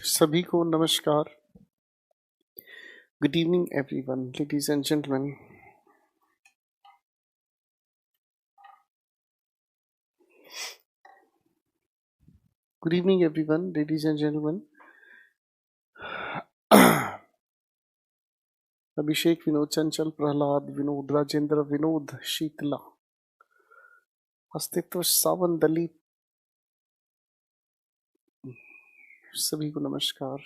सभी को नमस्कार. Good evening everyone, ladies and gentlemen. Good evening everyone, ladies and gentlemen. अभिषेक, विनोद, चंचल, प्रहलाद, विनोद, राजेंद्र, विनोद, शीतला, अस्तित्व, सावन, दलीप, सभी को नमस्कार.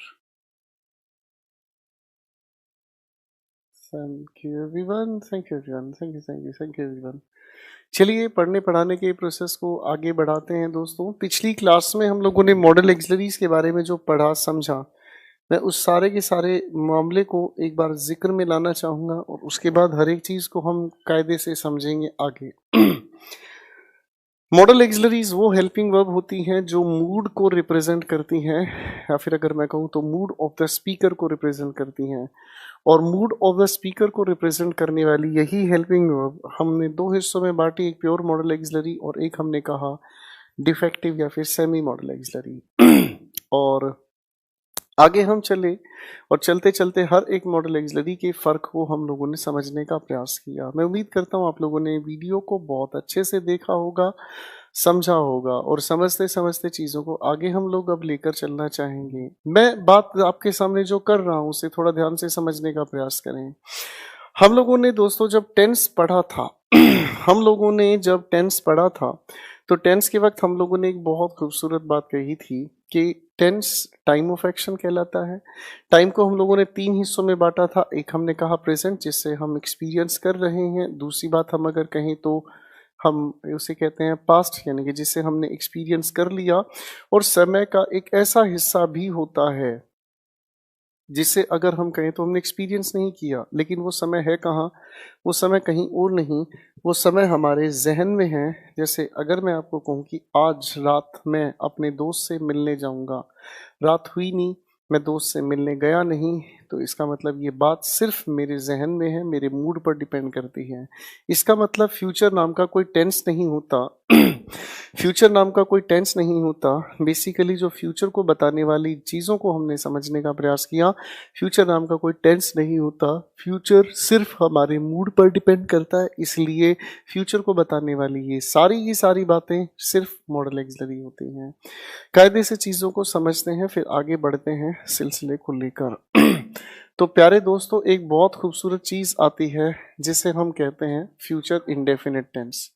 Thank you everyone, thank you everyone, thank you everyone. चलिए पढ़ने पढ़ाने के प्रोसेस को आगे बढ़ाते हैं दोस्तों. पिछली क्लास में हम लोगों ने मॉडल एक्सिलरीज के बारे में जो पढ़ा समझा, मैं उस सारे के सारे मामले को एक बार जिक्र में लाना चाहूँगा और उसके बाद हर एक चीज़ को हम कायदे से समझेंगे आगे. मॉडल एक्सिलरीज वो हेल्पिंग वर्ब होती हैं जो मूड को रिप्रेजेंट करती हैं, या फिर अगर मैं कहूँ तो मूड ऑफ द स्पीकर को रिप्रेजेंट करती हैं. और मूड ऑफ द स्पीकर को रिप्रेजेंट करने वाली यही हेल्पिंग वर्ब हमने दो हिस्सों में बांटी, एक प्योर मॉडल एक्सिलरी और एक हमने कहा डिफेक्टिव या फिर सेमी मॉडल एक्सिलरी. और आगे हम चले और चलते चलते हर एक मॉडल एक्सिलरी के फ़र्क को हम लोगों ने समझने का प्रयास किया. मैं उम्मीद करता हूँ आप लोगों ने वीडियो को बहुत अच्छे से देखा होगा, समझा होगा और समझते समझते चीज़ों को आगे हम लोग अब लेकर चलना चाहेंगे. मैं बात आपके सामने जो कर रहा हूँ उसे थोड़ा ध्यान से समझने का प्रयास करें. हम लोगों ने दोस्तों जब टेंस पढ़ा था हम लोगों ने जब टेंस पढ़ा था तो टेंस के वक्त हम लोगों ने एक बहुत खूबसूरत बात कही थी कि टेंस टाइम ऑफ एक्शन कहलाता है. टाइम को हम लोगों ने तीन हिस्सों में बांटा था. एक हमने कहा प्रेजेंट, जिससे हम एक्सपीरियंस कर रहे हैं. दूसरी बात हम अगर कहें तो हम उसे कहते हैं पास्ट, यानी कि जिससे हमने एक्सपीरियंस कर लिया. और समय का एक ऐसा हिस्सा भी होता है जिसे अगर हम कहें तो हमने एक्सपीरियंस नहीं किया, लेकिन वो समय है कहाँ, वो समय कहीं और नहीं, वो समय हमारे जहन में है. जैसे अगर मैं आपको कहूँ कि आज रात मैं अपने दोस्त से मिलने जाऊँगा, रात हुई नहीं, मैं दोस्त से मिलने गया नहीं, तो इसका मतलब ये बात सिर्फ मेरे जहन में है, मेरे मूड पर डिपेंड करती है. इसका मतलब फ्यूचर नाम का कोई टेंस नहीं होता. फ्यूचर नाम का कोई टेंस नहीं होता. बेसिकली जो फ्यूचर को बताने वाली चीज़ों को हमने समझने का प्रयास किया, फ्यूचर नाम का कोई टेंस नहीं होता. फ्यूचर सिर्फ हमारे मूड पर डिपेंड करता है, इसलिए फ्यूचर को बताने वाली ये सारी बातें सिर्फ मॉडल एक्सिलरी होती हैं. कायदे से चीज़ों को समझते हैं, फिर आगे बढ़ते हैं सिलसिले को लेकर. तो प्यारे दोस्तों, एक बहुत खूबसूरत चीज़ आती है जिसे हम कहते हैं फ्यूचर इंडेफिनिट टेंस,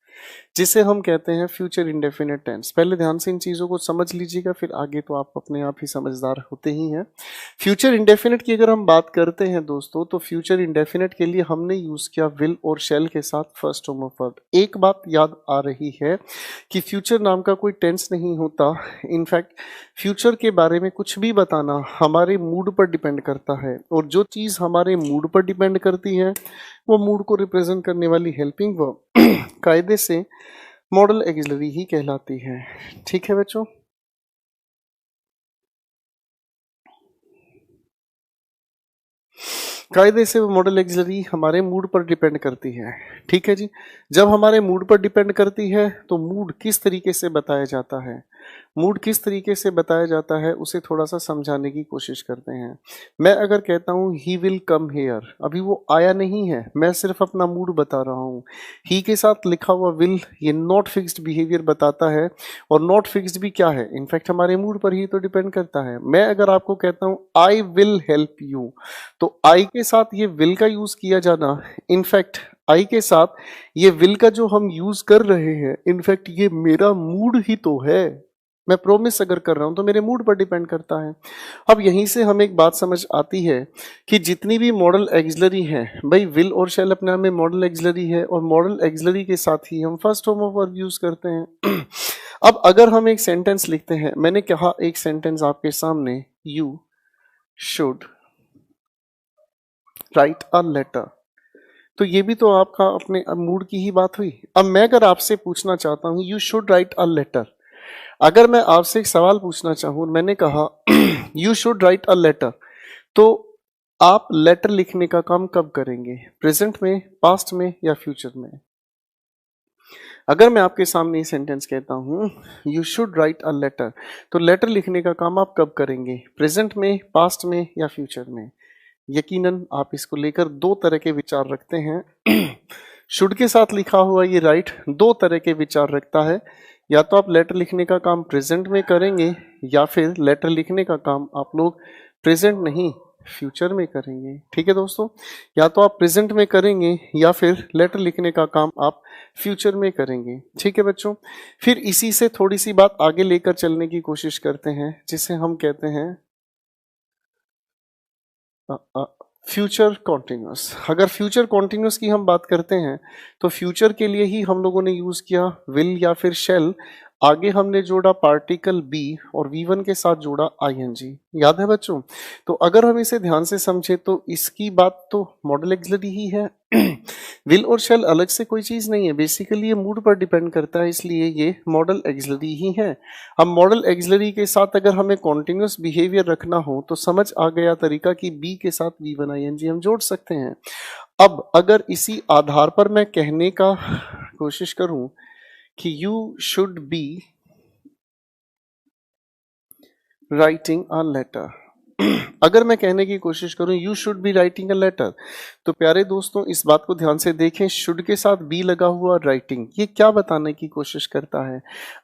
जिसे हम कहते हैं फ्यूचर इंडेफिनिट टेंस. पहले ध्यान से इन चीज़ों को समझ लीजिएगा, फिर आगे तो आप अपने आप ही समझदार होते ही हैं. फ्यूचर इंडेफिनिट की अगर हम बात करते हैं दोस्तों, तो फ्यूचर इंडेफिनिट के लिए हमने यूज़ किया विल और शैल के साथ फर्स्ट फॉर्म ऑफ वर्ब. एक बात याद आ रही है कि फ्यूचर नाम का कोई टेंस नहीं होता. इनफैक्ट फ्यूचर के बारे में कुछ भी बताना हमारे मूड पर डिपेंड करता है, और जो चीज़ हमारे मूड पर डिपेंड करती है वो मूड को रिप्रेजेंट करने वाली हेल्पिंग वर्ब कायदे से मॉडल एक्सिलरी ही कहलाती है. ठीक है बच्चों. कायदे से वो मॉडल एक्सिलरी हमारे मूड पर डिपेंड करती है. ठीक है जी. जब हमारे मूड पर डिपेंड करती है तो मूड किस तरीके से बताया जाता है, मूड किस तरीके से बताया जाता है उसे थोड़ा सा समझाने की कोशिश करते हैं. मैं अगर कहता हूँ ही विल कम हेयर, अभी वो आया नहीं है, मैं सिर्फ अपना मूड बता रहा हूँ. ही के साथ लिखा हुआ विल ये नॉट फिक्स्ड बिहेवियर बताता है, और नॉट फिक्स्ड भी क्या है, इनफैक्ट हमारे मूड पर ही तो डिपेंड करता है. मैं अगर आपको कहता हूँ आई विल हेल्प यू, तो आई के साथ ये विल का यूज किया जाना, इनफैक्ट आई के साथ ये विल का जो हम यूज कर रहे हैं, इनफैक्ट ये मेरा मूड ही तो है. मैं प्रोमिस अगर कर रहा हूं तो मेरे मूड पर डिपेंड करता है. अब यहीं से हमें एक बात समझ आती है कि जितनी भी मॉडल एक्सिलरी है, भाई विल और शैल अपने आप में मॉडल एक्सिलरी है, और मॉडल एक्सिलरी के साथ ही हम first form of verb use करते हैं. अब अगर हम एक सेंटेंस लिखते हैं, मैंने कहा एक सेंटेंस आपके सामने, you should write a letter, तो ये भी तो आपका अपने मूड की ही बात हुई. अब मैं अगर आपसे पूछना चाहता हूं you should write a letter, अगर मैं आपसे एक सवाल पूछना चाहूं, मैंने कहा you should write a letter, तो आप लेटर लिखने का काम कब करेंगे, प्रेजेंट में, पास्ट में या फ्यूचर में? अगर मैं आपके सामने ये सेंटेंस कहता हूं you should write a letter, तो लेटर लिखने का काम आप कब करेंगे, प्रेजेंट में, पास्ट में या फ्यूचर में? यकीनन आप इसको लेकर दो तरह के विचार रखते हैं। शुड के साथ लिखा हुआ ये राइट दो तरह के विचार रखता है, या तो आप लेटर लिखने का काम प्रेजेंट में करेंगे या फिर लेटर लिखने का काम आप लोग प्रेजेंट नहीं फ्यूचर में करेंगे। ठीक है दोस्तों, या तो आप प्रेजेंट में करेंगे या फिर लेटर लिखने का काम आप फ्यूचर में करेंगे। ठीक है बच्चों, फिर इसी से थोड़ी सी बात आगे लेकर चलने की कोशिश करते हैं, जिसे हम कहते हैं फ्यूचर कॉन्टिन्यूस। अगर फ्यूचर कॉन्टिन्यूस की हम बात करते हैं तो फ्यूचर के लिए ही हम लोगों ने यूज किया विल या फिर शेल, आगे हमने जोड़ा पार्टिकल बी और V1 के साथ जोड़ा ING। याद है बच्चों? तो अगर हम इसे ध्यान से समझे तो इसकी बात तो मॉडल एक्सिलरी ही है। विल और शेल अलग से कोई चीज नहीं है, बेसिकली ये मूड पर डिपेंड करता है, इसलिए ये मॉडल एक्सिलरी ही है। अब मॉडल एक्सिलरी के साथ अगर हमें कॉन्टिन्यूस बिहेवियर रखना हो तो समझ आ गया तरीका कि बी के साथ V1 ING हम जोड़ सकते हैं। अब अगर इसी आधार पर मैं कहने का कोशिश करूं कि you should be writing a letter, अगर मैं कहने की कोशिश करूं you should be writing a letter, तो प्यारे दोस्तों इस बात को ध्यान से देखें, शुड के साथ बी लगा हुआ राइटिंग, ये क्या बताने की कोशिश करता है?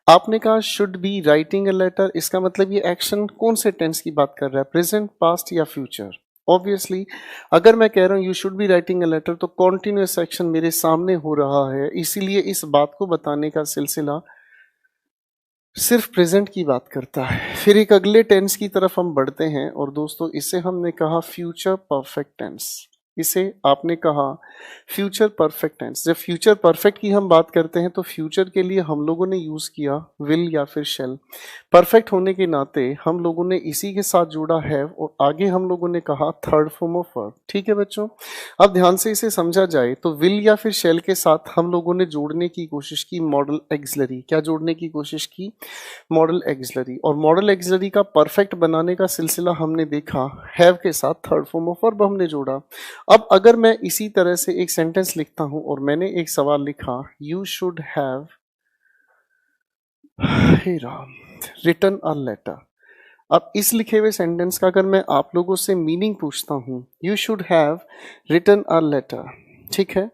आपने कहा should be writing a letter, इसका मतलब ये एक्शन कौन से टेंस की बात कर रहा है, प्रेजेंट, पास्ट या फ्यूचर? ऑब्वियसली अगर मैं कह रहा हूं you should be writing a letter तो कॉन्टिन्यूस एक्शन मेरे सामने हो रहा है, इसीलिए इस बात को बताने का सिलसिला सिर्फ प्रेजेंट की बात करता है। फिर एक अगले टेंस की तरफ हम बढ़ते हैं और दोस्तों इसे हमने कहा फ्यूचर परफेक्ट टेंस। इसे आपने कहा फ्यूचर परफेक्ट टेंस। जब फ्यूचर परफेक्ट की हम बात करते हैं तो फ्यूचर के लिए हम लोगों ने यूज किया विल या फिर शेल। परफेक्ट होने के नाते हम लोगों ने इसी के साथ जोड़ा हैव और आगे हम लोगों ने कहा थर्ड फॉर्म ऑफ वर्ब। ठीक है बच्चों, अब ध्यान से इसे समझा जाए तो विल या फिर शेल के साथ हम लोगों ने जोड़ने की कोशिश की मॉडल एक्सिलरी। क्या जोड़ने की कोशिश की? Model axillary. और मॉडल एक्सिलरी का परफेक्ट बनाने का सिलसिला हमने देखा, हैव के साथ थर्ड फॉर्म ऑफ वर्ब हमने जोड़ा। अब अगर मैं इसी तरह से एक सेंटेंस लिखता हूं और मैंने एक सवाल लिखा you should have written a letter, अब इस लिखे हुए सेंटेंस का अगर मैं आप लोगों से मीनिंग पूछता हूं you should have written a letter, ठीक है,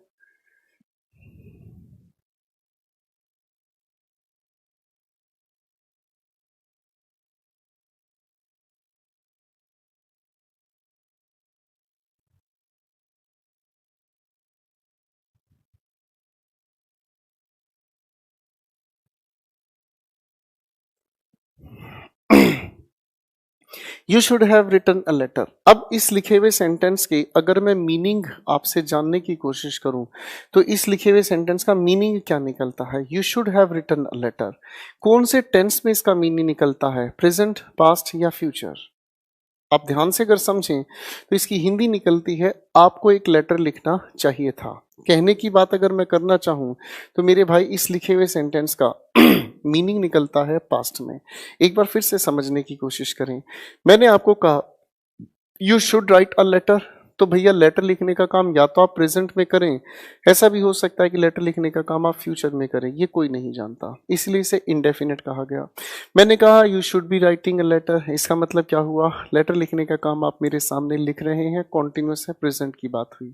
you should have written a letter. अब इस लिखे हुए सेंटेंस के अगर मैं मीनिंग आपसे जानने की कोशिश करूं तो इस लिखे हुए सेंटेंस का मीनिंग क्या निकलता है? You should have written a letter, कौन से टेंस में इसका मीनिंग निकलता है, प्रेजेंट, पास्ट या फ्यूचर? आप ध्यान से अगर समझें तो इसकी हिंदी निकलती है आपको एक लेटर लिखना चाहिए था। कहने की बात अगर मैं करना चाहूं तो मेरे भाई इस लिखे हुए सेंटेंस का मीनिंग निकलता है पास्ट में। एक बार फिर से समझने की कोशिश करें। मैंने आपको कहा you should write a letter, तो भैया लेटर लिखने का काम या तो आप प्रेजेंट में करें, ऐसा भी हो सकता है कि लेटर लिखने का काम आप फ्यूचर में करें, ये कोई नहीं जानता, इसलिए इसे इंडेफिनिट कहा गया। मैंने कहा you should be writing a letter, इसका मतलब क्या हुआ? लेटर लिखने का काम आप मेरे सामने लिख रहे हैं, कॉन्टिन्यूस है, प्रेजेंट की बात हुई।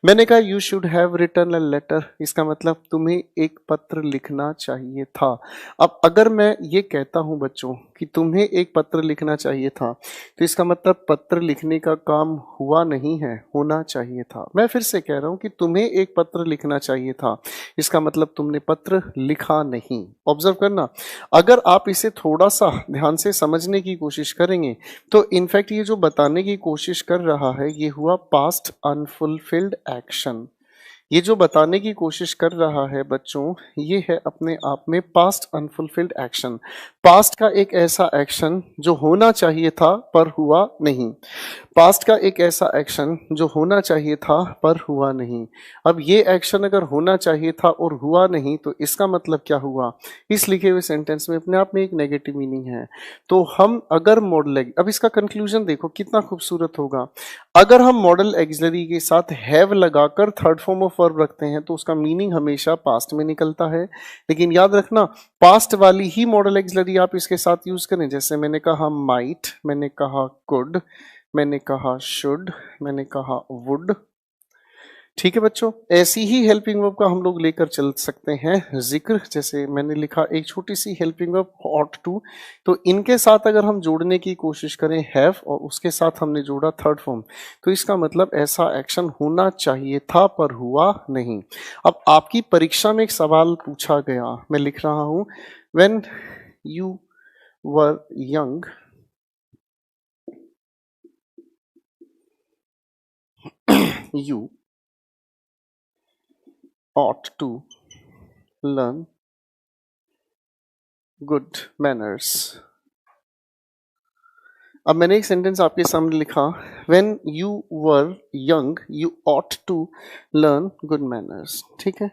मैंने कहा you should have written a letter, इसका मतलब तुम्हें एक पत्र लिखना चाहिए था। अब अगर मैं ये कहता हूं बच्चों कि तुम्हें एक पत्र लिखना चाहिए था, तो इसका मतलब पत्र लिखने का काम हुआ नहीं है, होना चाहिए था। मैं फिर से कह रहा हूं कि तुम्हें एक पत्र लिखना चाहिए था, इसका मतलब तुमने पत्र लिखा नहीं। ऑब्जर्व करना, अगर आप इसे थोड़ा सा ध्यान से समझने की कोशिश करेंगे तो इनफैक्ट ये जो बताने की कोशिश कर रहा है ये हुआ पास्ट अनफुलफिल्ड एक्शन। ये जो बताने की कोशिश कर रहा है बच्चों, ये है अपने आप में पास्ट अनफुलफिल्ड एक्शन। पास्ट का एक ऐसा एक्शन जो होना चाहिए था पर हुआ नहीं। पास्ट का एक ऐसा एक्शन जो होना चाहिए था पर हुआ नहीं। अब ये एक्शन अगर होना चाहिए था और हुआ नहीं तो इसका मतलब क्या हुआ? इस लिखे हुए सेंटेंस में अपने आप में एक नेगेटिव मीनिंग है। तो हम अगर मॉडल, अब इसका कंक्लूजन देखो कितना खूबसूरत होगा। अगर हम मॉडल एक्सिलरी के साथ हैव लगाकर थर्ड फॉर्म ऑफ वर्ब रखते हैं तो उसका मीनिंग हमेशा पास्ट में निकलता है। लेकिन याद रखना, पास्ट वाली ही मॉडल एक्सिलरी आप इसके साथ यूज करें। जैसे मैंने कहा माइट, मैंने कहा कुड, मैंने कहा शुड, मैंने कहा वुड। ठीक है बच्चों, ऐसी ही हेल्पिंग वर्ब का हम लोग लेकर चल सकते हैं जिक्र। जैसे मैंने लिखा एक छोटी सी हेल्पिंग वर्ब ऑट टू, तो इनके साथ अगर हम जोड़ने की कोशिश करें हैव और उसके साथ हमने जोड़ा थर्ड फॉर्म, तो इसका मतलब ऐसा एक्शन होना चाहिए था पर हुआ नहीं। अब आपकी परीक्षा में एक सवाल पूछा गया, मैं लिख रहा हूं, when you were young you ought to learn good manners। अब मैंने एक सेंटेंस आपके सामने लिखा, when you were young you ought to learn good manners। ठीक है,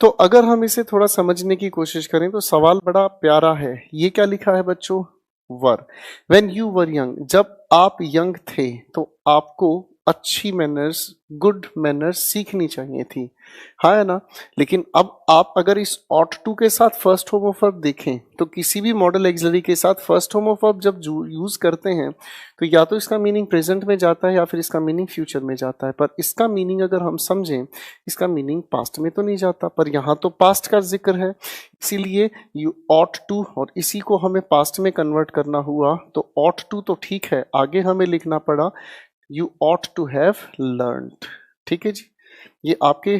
तो अगर हम इसे थोड़ा समझने की कोशिश करें तो सवाल बड़ा प्यारा है। ये क्या लिखा है बच्चों? वर। व्हेन यू वर यंग, जब आप यंग थे तो आपको अच्छी मैनर्स, गुड मैनर्स सीखनी चाहिए थी। हाँ है ना? लेकिन अब आप अगर इस ऑट टू के साथ फर्स्ट होम ऑफ वर्ब देखें तो किसी भी मॉडल एक्सिलरी के साथ फर्स्ट होम ऑफ वर्ब जब यूज करते हैं तो या तो इसका मीनिंग प्रेजेंट में जाता है या फिर इसका मीनिंग फ्यूचर में जाता है। पर इसका मीनिंग अगर हम समझें, इसका मीनिंग पास्ट में तो नहीं जाता, पर यहाँ तो पास्ट का जिक्र है, इसीलिए यू ऑट टू, और इसी को हमें पास्ट में कन्वर्ट करना हुआ तो ऑट टू तो ठीक है, आगे हमें लिखना पड़ा you ought to have learned. ठीक है जी, ये आपके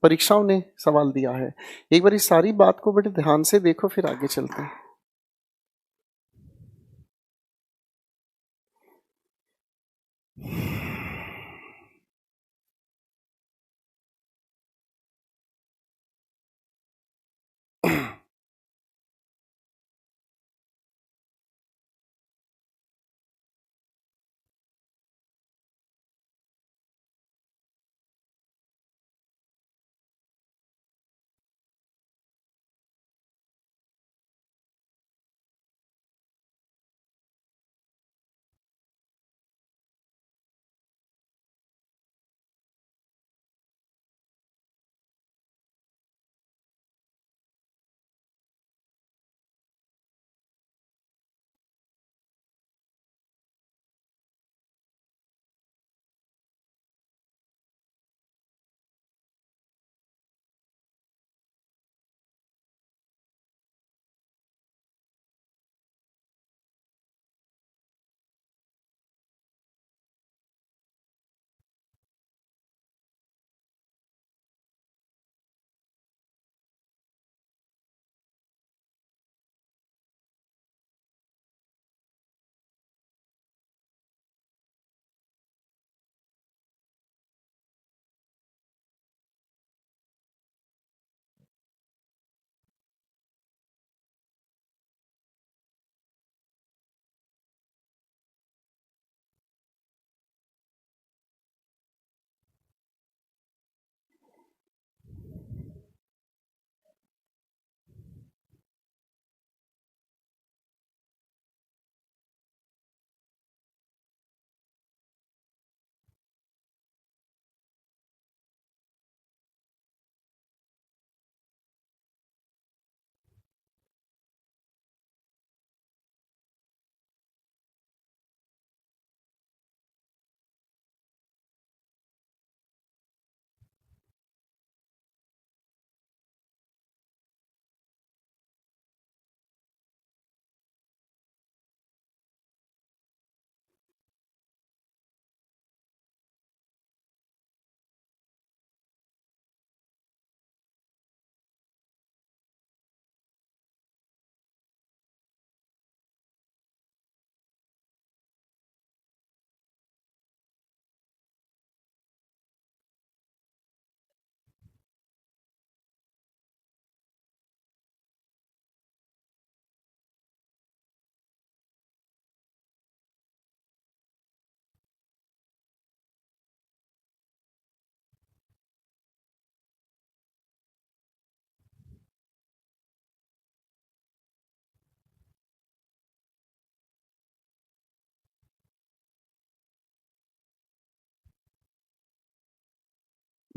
परीक्षाओं ने सवाल दिया है। एक बार इस सारी बात को बड़े ध्यान से देखो फिर आगे चलते हैं।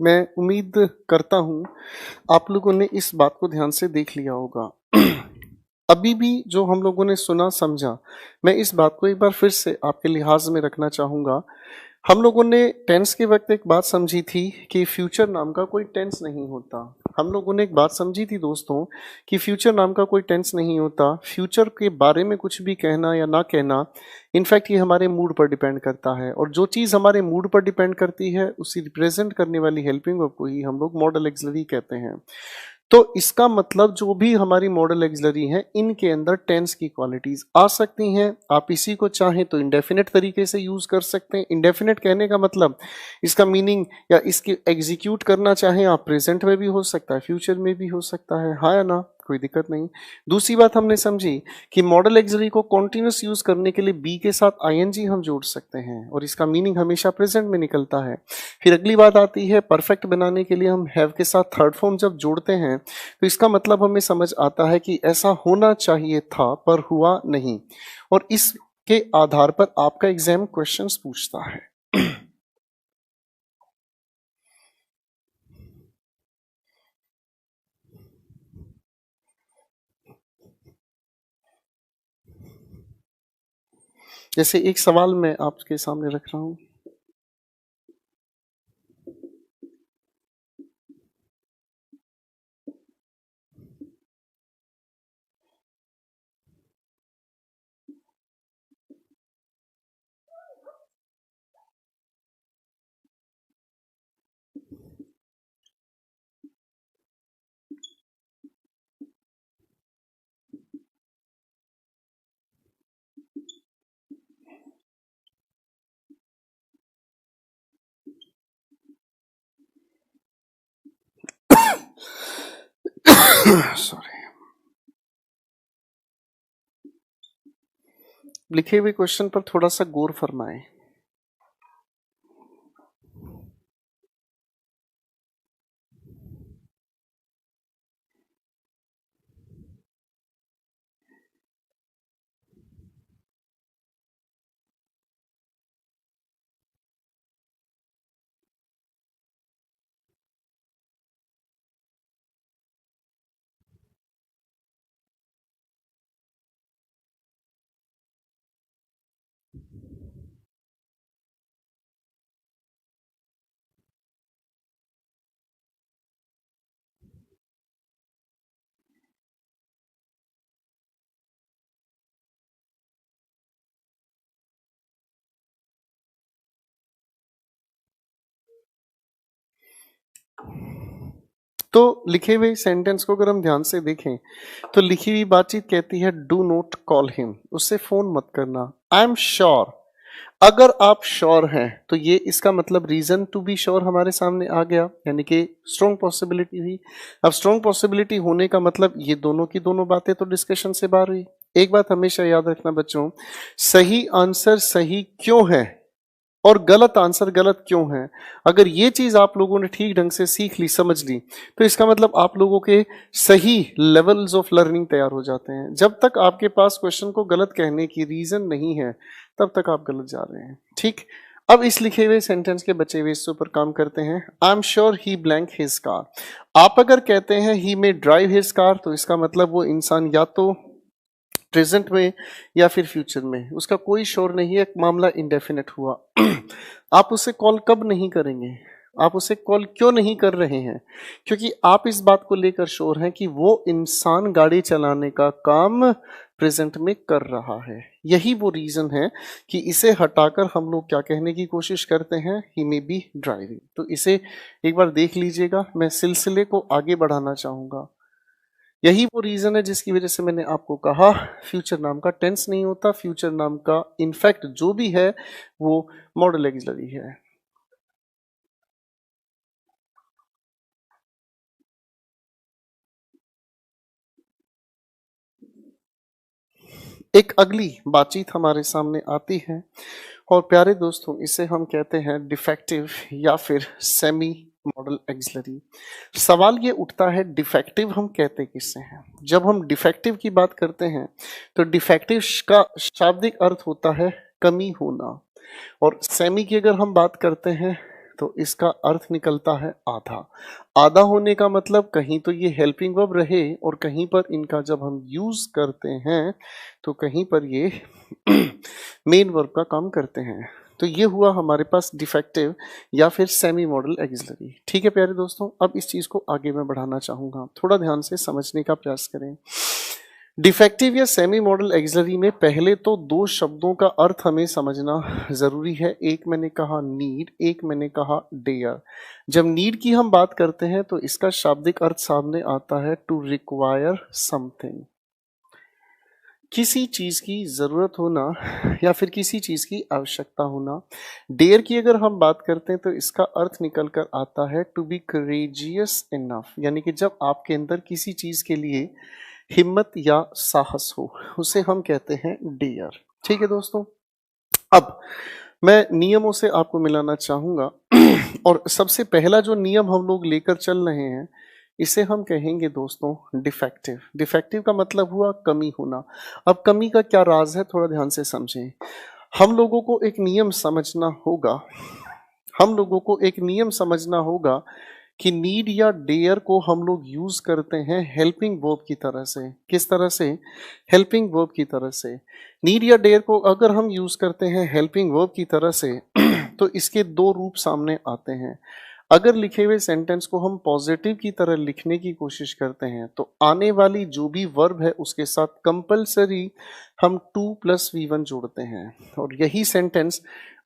मैं उम्मीद करता हूँ आप लोगों ने इस बात को ध्यान से देख लिया होगा। अभी भी जो हम लोगों ने सुना समझा, मैं इस बात को एक बार फिर से आपके लिहाज में रखना चाहूँगा। हम लोगों ने टेंस के वक्त एक बात समझी थी कि फ्यूचर नाम का कोई टेंस नहीं होता। हम लोगों ने एक बात समझी थी दोस्तों कि फ्यूचर नाम का कोई टेंस नहीं होता। फ्यूचर के बारे में कुछ भी कहना या ना कहना, इनफैक्ट ये हमारे मूड पर डिपेंड करता है, और जो चीज़ हमारे मूड पर डिपेंड करती है उसी रिप्रेजेंट करने वाली हेल्पिंग वर्ब को ही हम लोग मॉडल एक्सिलरी कहते हैं। तो इसका मतलब जो भी हमारी मॉडल एक्सिलरी है, इनके अंदर टेंस की क्वालिटीज आ सकती हैं। आप इसी को चाहें तो इंडेफिनेट तरीके से यूज कर सकते हैं। इंडेफिनेट कहने का मतलब इसका मीनिंग या इसके एग्जीक्यूट करना चाहें आप, प्रेजेंट में भी हो सकता है, फ्यूचर में भी हो सकता है, हाँ या ना, कोई दिक्कत नहीं। दूसरी बात हमने समझी कि मॉडल एक्सिलरी को कॉन्टिन्यूस यूज करने के लिए बी के साथ आईएनजी हम जोड़ सकते हैं और इसका मीनिंग हमेशा प्रेजेंट में निकलता है। फिर अगली बात आती है परफेक्ट बनाने के लिए हम हैव के साथ थर्ड फॉर्म जब जोड़ते हैं तो इसका मतलब हमें समझ आता है कि ऐसा होना चाहिए था पर हुआ नहीं, और इसके आधार पर आपका एग्जाम क्वेश्चंस पूछता है। जैसे एक सवाल मैं आपके सामने रख रहा हूं। सॉरी। लिखे हुए क्वेश्चन पर थोड़ा सा गौर फरमाएं। तो लिखे हुए सेंटेंस को अगर हम ध्यान से देखें तो लिखी हुई बातचीत कहती है डू नॉट कॉल हिम, उससे फोन मत करना। आई एम श्योर, अगर आप श्योर हैं तो ये इसका मतलब रीजन टू बी श्योर हमारे सामने आ गया, यानी कि स्ट्रॉन्ग पॉसिबिलिटी हुई। अब स्ट्रॉन्ग पॉसिबिलिटी होने का मतलब ये दोनों की दोनों बातें तो डिस्कशन से बाहर हुई। एक बात हमेशा याद रखना बच्चों, सही आंसर सही क्यों है और गलत आंसर गलत क्यों है, अगर ये चीज आप लोगों ने ठीक ढंग से सीख ली, समझ ली, तो इसका मतलब आप लोगों के सही लेवल्स ऑफ लर्निंग तैयार हो जाते हैं। जब तक आपके पास क्वेश्चन को गलत कहने की रीजन नहीं है तब तक आप गलत जा रहे हैं। ठीक, अब इस लिखे हुए सेंटेंस के बचे हुए हिस्सों पर काम करते हैं। I am sure he blank his car. आप अगर कहते हैं ही मे ड्राइव हिज कार तो इसका मतलब वो इंसान या तो प्रेजेंट में या फिर फ्यूचर में, उसका कोई श्योर नहीं है, मामला इंडेफिनेट हुआ। आप उसे कॉल कब नहीं करेंगे, आप उसे कॉल क्यों नहीं कर रहे हैं, क्योंकि आप इस बात को लेकर श्योर हैं कि वो इंसान गाड़ी चलाने का काम प्रेजेंट में कर रहा है। यही वो रीजन है कि इसे हटाकर हम लोग क्या कहने की कोशिश करते हैं, ही मे बी ड्राइविंग। तो इसे एक बार देख लीजिएगा, मैं सिलसिले को आगे बढ़ाना चाहूंगा। यही वो रीजन है जिसकी वजह से मैंने आपको कहा फ्यूचर नाम का टेंस नहीं होता। फ्यूचर नाम का इनफैक्ट जो भी है वो मॉडल एक्सिलरी है। एक अगली बातचीत हमारे सामने आती है और प्यारे दोस्तों इसे हम कहते हैं डिफेक्टिव या फिर सेमी मॉडल एक्सिलरी। सवाल ये उठता है डिफेक्टिव हम कहते किससे हैं। जब हम डिफेक्टिव की बात करते हैं तो डिफेक्टिव का शाब्दिक अर्थ होता है कमी होना, और सेमी की अगर हम बात करते हैं तो इसका अर्थ निकलता है आधा। आधा होने का मतलब कहीं तो ये हेल्पिंग वर्ब रहे और कहीं पर इनका जब हम यूज करते हैं तो कहीं पर ये मेन वर्ब का काम करते हैं। तो ये हुआ हमारे पास डिफेक्टिव या फिर सेमी मॉडल एक्सिलरी। ठीक है प्यारे दोस्तों, अब इस चीज को आगे मैं बढ़ाना चाहूंगा, थोड़ा ध्यान से समझने का प्रयास करें। डिफेक्टिव या सेमी मॉडल एक्सिलरी में पहले तो दो शब्दों का अर्थ हमें समझना जरूरी है। एक मैंने कहा नीड, एक मैंने कहा डेयर। जब नीड की हम बात करते हैं तो इसका शाब्दिक अर्थ सामने आता है टू रिक्वायर समथिंग, किसी चीज की जरूरत होना या फिर किसी चीज की आवश्यकता होना। डेयर की अगर हम बात करते हैं तो इसका अर्थ निकल कर आता है टू बी करेजियस इनफ, यानी कि जब आपके अंदर किसी चीज के लिए हिम्मत या साहस हो, उसे हम कहते हैं डेयर। ठीक है दोस्तों, अब मैं नियमों से आपको मिलाना चाहूंगा और सबसे पहला जो नियम हम लोग लेकर चल रहे हैं इसे हम कहेंगे दोस्तों डिफेक्टिव। डिफेक्टिव का मतलब हुआ कमी होना। अब कमी का क्या राज है, थोड़ा ध्यान से समझें। हम लोगों को एक नियम समझना होगा, हम लोगों को एक नियम समझना होगा कि नीड या डेयर को हम लोग यूज करते हैं हेल्पिंग वर्ब की तरह से। किस तरह से? हेल्पिंग वर्ब की तरह से। नीड या डेयर को अगर हम यूज करते हैं हेल्पिंग वर्ब की तरह से तो इसके दो रूप सामने आते हैं। अगर लिखे हुए सेंटेंस को हम पॉजिटिव की तरह लिखने की कोशिश करते हैं तो आने वाली जो भी वर्ब है उसके साथ कंपलसरी हम 2+V1 जोड़ते हैं। और यही सेंटेंस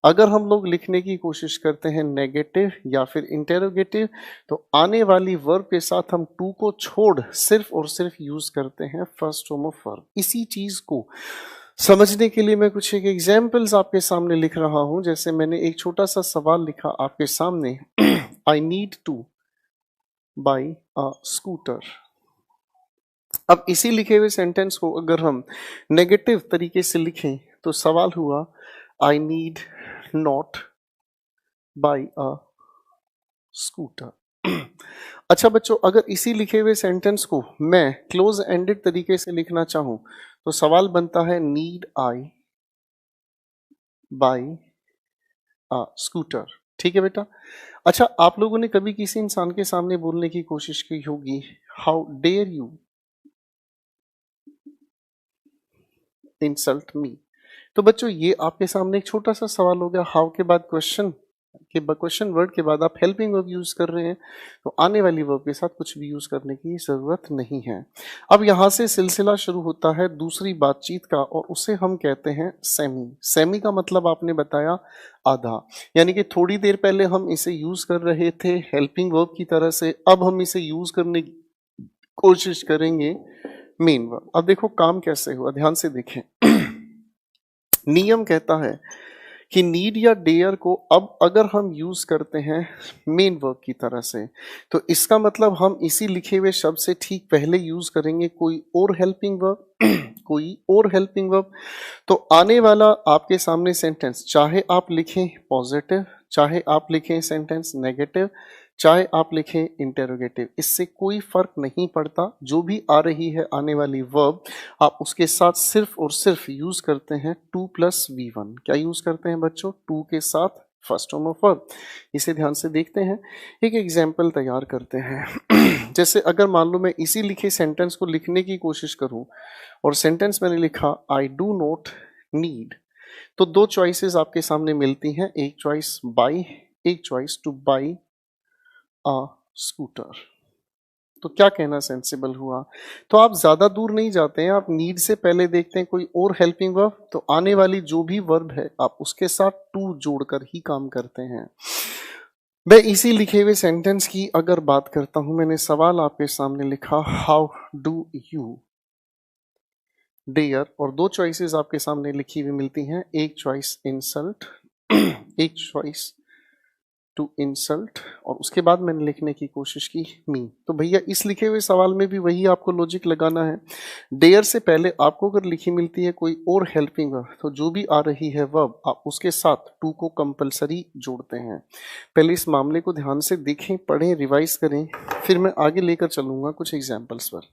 अगर हम लोग लिखने की कोशिश करते हैं नेगेटिव या फिर इंटेरोगेटिव तो आने वाली वर्ब के साथ हम टू को छोड़ सिर्फ और सिर्फ यूज करते हैं फर्स्ट फॉर्म ऑफ वर्ब। इसी चीज को समझने के लिए मैं कुछ एक एग्जाम्पल्स आपके सामने लिख रहा हूं। जैसे मैंने एक छोटा सा सवाल लिखा आपके सामने, I need two by a scooter. अब इसी लिखे हुए सेंटेंस को अगर हम नेगेटिव तरीके से लिखें तो सवाल हुआ I need not by a scooter. अच्छा बच्चों, अगर इसी लिखे हुए सेंटेंस को मैं क्लोज एंडेड तरीके से लिखना चाहूं तो सवाल बनता है need I by a scooter. ठीक है बेटा। अच्छा, आप लोगों ने कभी किसी इंसान के सामने बोलने की कोशिश की होगी how dare you insult me. तो बच्चों ये आपके सामने एक छोटा सा सवाल हो गया। हाउ के बाद क्वेश्चन के क्वेश्चन वर्ड के बाद आप हेल्पिंग वर्ब यूज कर रहे हैं तो आने वाली वर्ब के साथ कुछ भी यूज करने की जरूरत नहीं है। अब यहां से सिलसिला शुरू होता है दूसरी बातचीत का और उसे हम कहते हैं सेमी। सेमी का मतलब आपने बताया आधा, यानी कि थोड़ी देर पहले हम इसे यूज कर रहे थे हेल्पिंग वर्ब की तरह से, अब हम इसे यूज करने की कोशिश करेंगे मेन वर्ब। अब देखो काम कैसे हुआ, ध्यान से देखें। नियम कहता है कि नीड या डेयर को अब अगर हम यूज करते हैं मेन वर्ब की तरह से तो इसका मतलब हम इसी लिखे हुए शब्द से ठीक पहले यूज करेंगे कोई और हेल्पिंग वर्ब कोई और हेल्पिंग वर्ब। तो आने वाला आपके सामने सेंटेंस चाहे आप लिखें पॉजिटिव, चाहे आप लिखें सेंटेंस नेगेटिव, चाहे आप लिखें इंटेरोगेटिव, इससे कोई फर्क नहीं पड़ता। जो भी आ रही है आने वाली वर्ब आप उसके साथ सिर्फ और सिर्फ यूज करते हैं 2+V1। क्या यूज करते हैं बच्चों? टू के साथ फर्स्ट फॉर्म ऑफ वर्ब। इसे ध्यान से देखते हैं, एक एग्जाम्पल तैयार करते हैं। जैसे अगर मान लो मैं इसी लिखे सेंटेंस को लिखने की कोशिश करूं और सेंटेंस मैंने लिखा आई डू नॉट नीड, तो दो चॉइसेस आपके सामने मिलती हैं, एक चॉइस बाई, एक choice two by a scooter. तो क्या कहना सेंसिबल हुआ? तो आप ज्यादा दूर नहीं जाते हैं, आप नीड से पहले देखते हैं कोई और हेल्पिंग वर्ब, तो आने वाली जो भी वर्ब है आप उसके साथ टू जोड़कर ही काम करते हैं। मैं इसी लिखे हुए सेंटेंस की अगर बात करता हूं, मैंने सवाल आपके सामने लिखा हाउ डू यू डेयर, और दो चॉइसेस आपके सामने लिखी हुई मिलती हैं, एक चॉइस इंसल्ट एक चॉइस टू इंसल्ट, और उसके बाद मैंने लिखने की कोशिश की मी। तो भैया इस लिखे हुए सवाल में भी वही आपको लॉजिक लगाना है। डेयर से पहले आपको अगर लिखी मिलती है कोई और हेल्पिंग वर्ब तो जो भी आ रही है वर्ब आप उसके साथ टू को कंपलसरी जोड़ते हैं। पहले इस मामले को ध्यान से देखें, पढ़ें, रिवाइज करें, फिर मैं आगे लेकर चलूंगा कुछ एग्जाम्पल्स पर।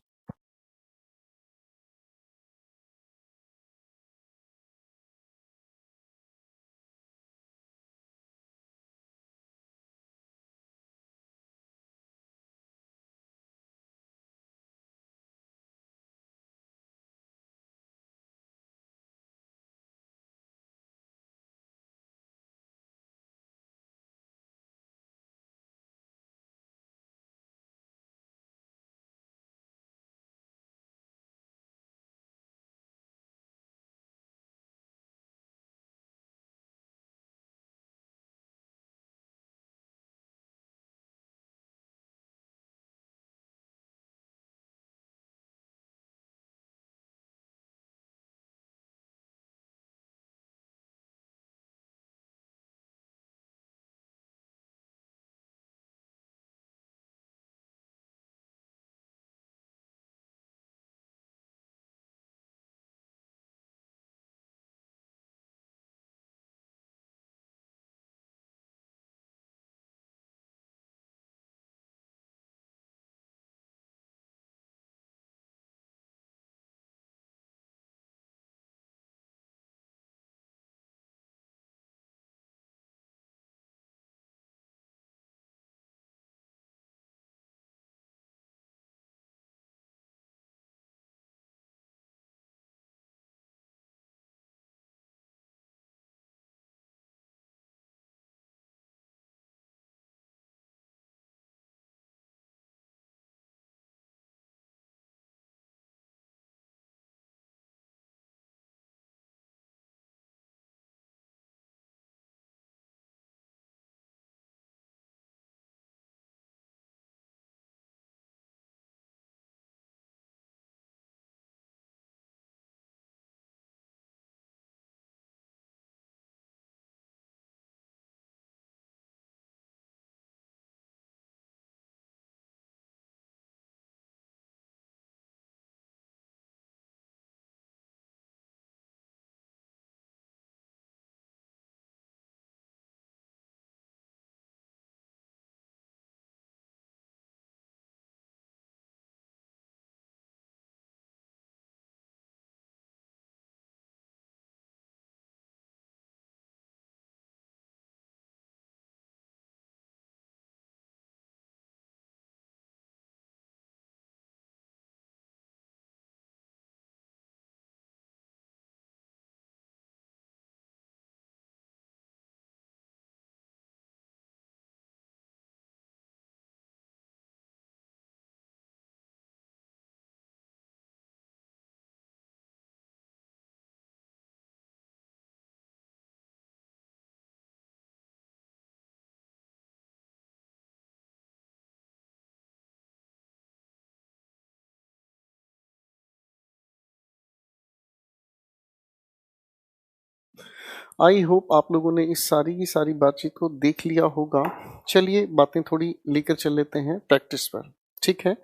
आई होप आप लोगों ने इस सारी की सारी बातचीत को देख लिया होगा। चलिए बातें थोड़ी लेकर चल लेते हैं प्रैक्टिस पर, ठीक है।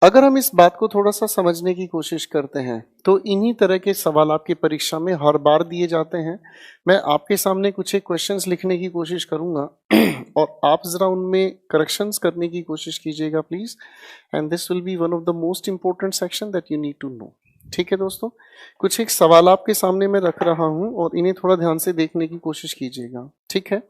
अगर हम इस बात को थोड़ा सा समझने की कोशिश करते हैं तो इन्हीं तरह के सवाल आपकी परीक्षा में हर बार दिए जाते हैं। मैं आपके सामने कुछ एक क्वेश्चंस लिखने की कोशिश करूंगा और आप जरा उनमें करेक्शंस करने की कोशिश कीजिएगा please, and this will be one of the most important section that you need to know. ठीक है दोस्तों, कुछ एक सवाल आपके सामने मैं रख रहा हूं और इन्हें थोड़ा ध्यान से देखने की कोशिश कीजिएगा, ठीक है।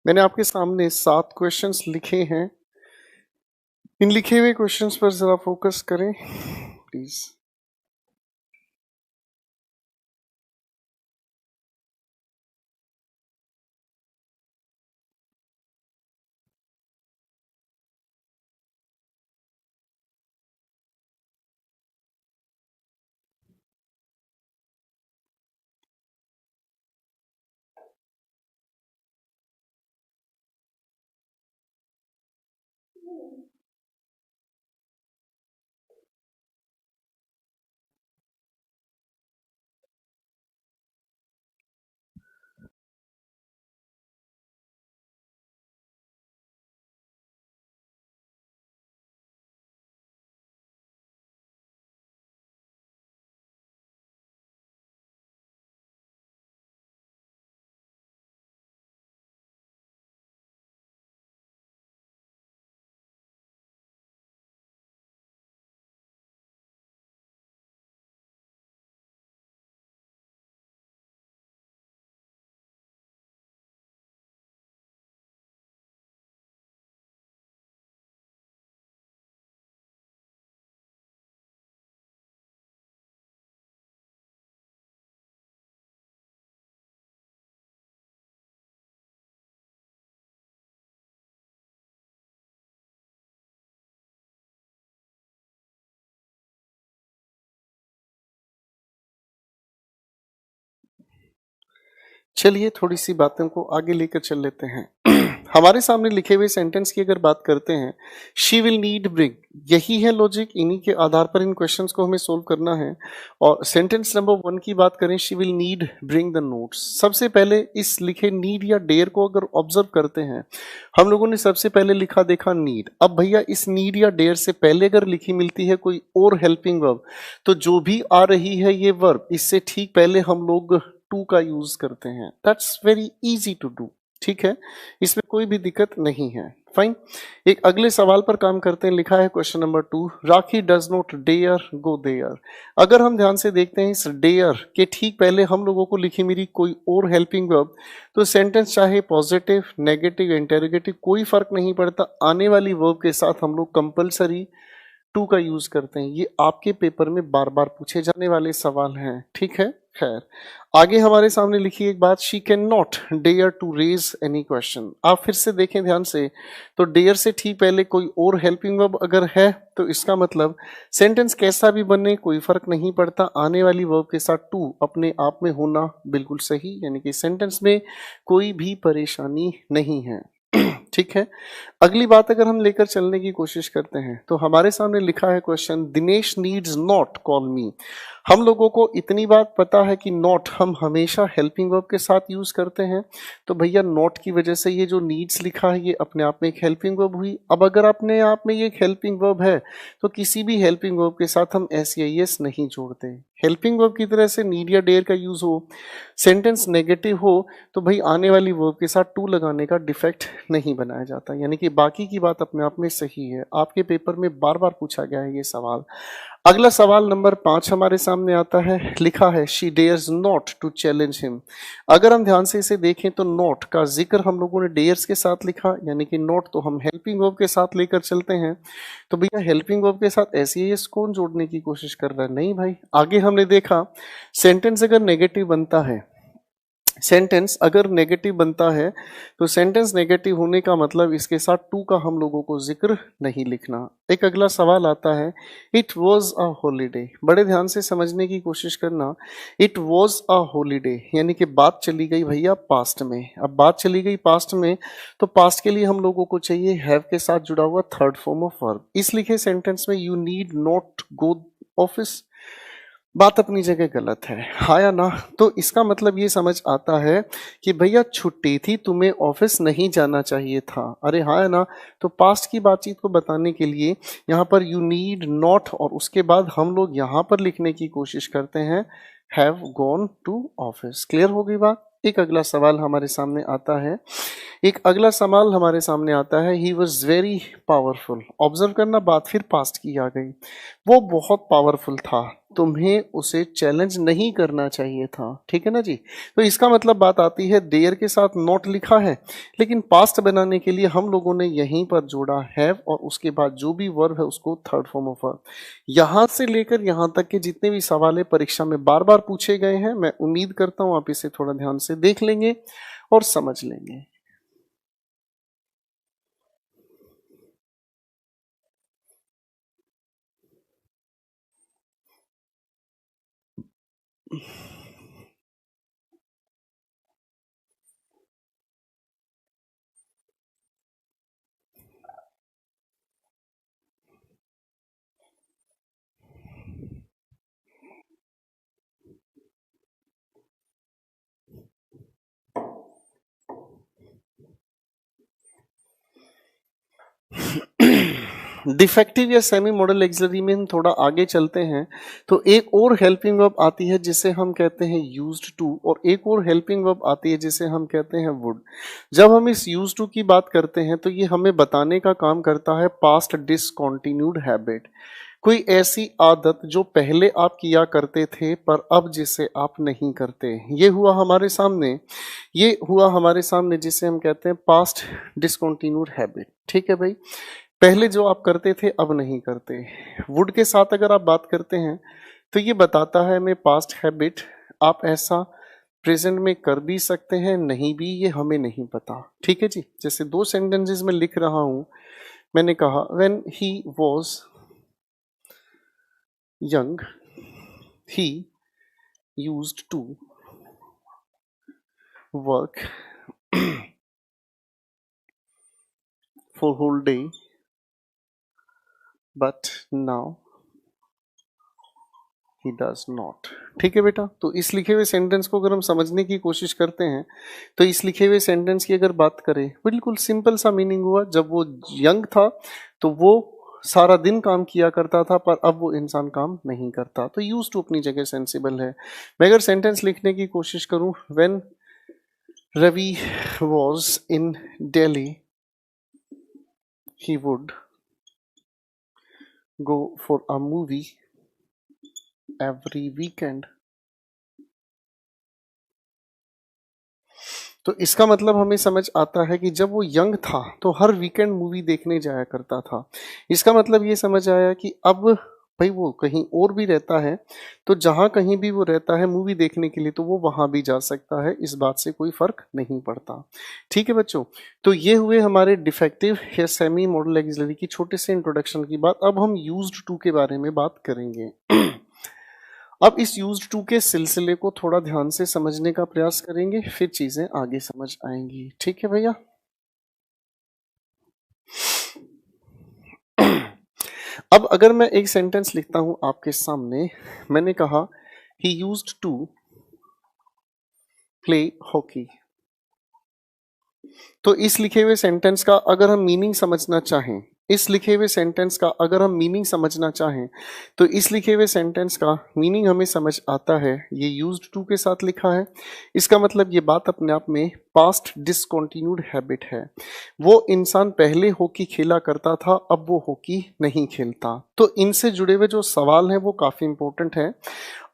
मैंने आपके सामने 7 क्वेश्चंस लिखे हैं। इन लिखे हुए क्वेश्चंस पर जरा फोकस करें प्लीज। चलिए थोड़ी सी बातों को आगे लेकर चल लेते हैं। हमारे सामने लिखे हुए सेंटेंस की अगर बात करते हैं, शी विल नीड ब्रिंग, यही है लॉजिक, इन्हीं के आधार पर इन क्वेश्चंस को हमें सोल्व करना है। और सेंटेंस नंबर 1 की बात करें, she will need bring the notes. सबसे पहले इस लिखे नीड या डेयर को अगर ऑब्जर्व करते हैं, हम लोगों ने सबसे पहले लिखा देखा नीड। अब भैया इस नीड या डेयर से पहले अगर लिखी मिलती है कोई और हेल्पिंग वर्ब, तो जो भी आ रही है ये वर्ब, इससे ठीक पहले हम लोग टू का यूज करते हैं। That's very easy to do, ठीक है, इसमें कोई भी दिक्कत नहीं है। फाइन, एक अगले सवाल पर काम करते हैं। लिखा है question number 2, Rakhi does not dare go there. अगर हम ध्यान से देखते हैं इस डेयर के ठीक पहले हम लोगों को लिखी मिली कोई और हेल्पिंग वर्ब, तो सेंटेंस चाहे पॉजिटिव नेगेटिव इंटेरोगेटिव कोई फर्क नहीं पड़ता, आने वाली वर्ब के साथ हम लोग कंपलसरी टू का यूज करते हैं। ये आपके पेपर में बार बार पूछे जाने वाले सवाल हैं, ठीक है। खैर, आगे हमारे सामने लिखी एक बात, she can not dare to raise any question. आप फिर से देखें ध्यान से, तो डेयर से ठीक पहले कोई और हेल्पिंग वर्ब अगर है, तो इसका मतलब सेंटेंस कैसा भी बने कोई फर्क नहीं पड़ता, आने वाली वर्ब के साथ टू अपने आप में होना बिल्कुल सही, यानी कि सेंटेंस में कोई भी परेशानी नहीं है। ठीक है, अगली बात अगर हम लेकर चलने की कोशिश करते हैं, तो हमारे सामने लिखा है question, Dinesh needs not call मी। हम लोगों को इतनी बात पता है कि नॉट हम हमेशा हेल्पिंग वर्ब के साथ यूज करते हैं, तो भैया नॉट की वजह से ये जो नीड्स लिखा है ये अपने आप में एक हेल्पिंग वर्ब हुई। अब अगर अपने आप में ये एक हेल्पिंग वर्ब है, तो किसी भी हेल्पिंग वर्ब के साथ हम एस या एस नहीं जोड़ते। हेल्पिंग वर्ब की तरह से नीड या डेयर का यूज हो, सेंटेंस नेगेटिव हो, तो भाई आने वाली वर्ब के साथ टू लगाने का डिफेक्ट नहीं बनाया जाता, यानी कि बाकी की बात अपने आप में सही है। आपके पेपर में बार बार पूछा गया है ये सवाल। अगला सवाल नंबर 5 हमारे सामने आता है, लिखा है she dares not to challenge him. अगर हम ध्यान से इसे देखें तो नॉट का जिक्र हम लोगों ने डेयर्स के साथ लिखा, यानी कि नॉट तो हम हेल्पिंग वर्ब के साथ लेकर चलते हैं, तो भैया हेल्पिंग वर्ब के साथ ऐसे एस कौन जोड़ने की कोशिश कर रहा है? नहीं भाई। आगे हमने देखा सेंटेंस अगर नेगेटिव बनता है, सेंटेंस अगर नेगेटिव बनता है, तो सेंटेंस नेगेटिव होने का मतलब इसके साथ टू का हम लोगों को जिक्र नहीं लिखना। एक अगला सवाल आता है, इट वॉज अ हॉलीडे। बड़े ध्यान से समझने की कोशिश करना, इट वॉज अ हॉलीडे यानी कि बात चली गई भैया पास्ट में। अब बात चली गई पास्ट में, तो पास्ट के लिए हम लोगों को चाहिए हैव के साथ जुड़ा हुआ थर्ड फॉर्म ऑफ वर्ब। इस लिखे सेंटेंस में you need not go office, बात अपनी जगह गलत है, हाँ या ना? तो इसका मतलब ये समझ आता है कि भैया छुट्टी थी, तुम्हें ऑफिस नहीं जाना चाहिए था। अरे हाँ या ना? तो पास्ट की बातचीत को बताने के लिए यहाँ पर यू नीड नॉट और उसके बाद हम लोग यहाँ पर लिखने की कोशिश करते हैं have gone to office. Clear हो गई बात? एक अगला सवाल हमारे सामने आता है, एक अगला सवाल हमारे सामने आता है, he was very powerful. Observe करना, बात फिर पास्ट की आ गई, वो बहुत पावरफुल था, तुम्हें उसे चैलेंज नहीं करना चाहिए था। ठीक है ना जी? तो इसका मतलब बात आती है देयर के साथ नॉट लिखा है, लेकिन पास्ट बनाने के लिए हम लोगों ने यहीं पर जोड़ा हैव और उसके बाद जो भी वर्ब है उसको थर्ड फॉर्म ऑफ वर्ब। यहां से लेकर यहां तक के जितने भी सवाल परीक्षा में बार बार पूछे गए हैं, मैं उम्मीद करता हूं आप इसे थोड़ा ध्यान से देख लेंगे और समझ लेंगे। डिफेक्टिव या सेमी मॉडल एक्सिलरी में हम थोड़ा आगे चलते हैं, तो एक और हेल्पिंग वर्ब आती है जिसे हम कहते हैं यूज्ड टू, और एक और हेल्पिंग वर्ब आती है जिसे हम कहते हैं वुड। जब हम इस यूज्ड टू की बात करते हैं, तो ये हमें बताने का काम करता है पास्ट डिसकंटिन्यूड हैबिट, कोई ऐसी आदत जो पहले आप किया करते थे पर अब जिसे आप नहीं करते। ये हुआ हमारे सामने, ये हुआ हमारे सामने जिसे हम कहते हैं पास्ट डिसकंटिन्यूड हैबिट। ठीक है भाई, पहले जो आप करते थे अब नहीं करते। वुड के साथ अगर आप बात करते हैं, तो ये बताता है मैं पास्ट हैबिट, आप ऐसा प्रेजेंट में कर भी सकते हैं, नहीं भी, ये हमें नहीं पता। ठीक है जी? जैसे दो सेंटेंसेस में लिख रहा हूं, मैंने कहा when he was young he used to work for whole day, but now he does not। ठीक है बेटा, तो इस लिखे हुए सेंटेंस को अगर हम समझने की कोशिश करते हैं तो इस लिखे हुए सेंटेंस की अगर बात करें, बिल्कुल सिंपल सा मीनिंग हुआ, जब वो यंग था तो वो सारा दिन काम किया करता था, पर अब वो इंसान काम नहीं करता। तो यूज टू अपनी जगह सेंसिबल है। मैं अगर सेंटेंस लिखने की कोशिश करूं, when Ravi was in Delhi he would go for a movie every weekend. तो इसका मतलब हमें समझ आता है कि जब वो यंग था तो हर वीकेंड मूवी देखने जाया करता था। इसका मतलब ये समझ आया कि अब भाई वो कहीं और भी रहता है, तो जहां कहीं भी वो रहता है मूवी देखने के लिए तो वो वहां भी जा सकता है, इस बात से कोई फर्क नहीं पड़ता। ठीक है बच्चों, तो ये हुए हमारे डिफेक्टिव या सेमी मॉडल एक्सिलरी की छोटे से इंट्रोडक्शन की बात। अब हम यूज्ड टू के बारे में बात करेंगे। अब इस यूज्ड टू के सिलसिले को थोड़ा ध्यान से समझने का प्रयास करेंगे, फिर चीजें आगे समझ आएंगी। ठीक है भैया। अब अगर मैं एक सेंटेंस लिखता हूं आपके सामने, मैंने कहा he used to play hockey. तो इस लिखे हुए सेंटेंस का अगर हम मीनिंग समझना चाहें, इस लिखे हुए सेंटेंस का अगर हम मीनिंग समझना चाहें तो इस लिखे हुए सेंटेंस का मीनिंग हमें समझ आता है। ये यूज्ड टू के साथ लिखा है, इसका मतलब ये बात अपने आप में पास्ट डिसकंटिन्यूड हैबिट है। वो इंसान पहले हॉकी खेला करता था, अब वो हॉकी नहीं खेलता। तो इनसे जुड़े हुए जो सवाल हैं वो काफी इंपॉर्टेंट है।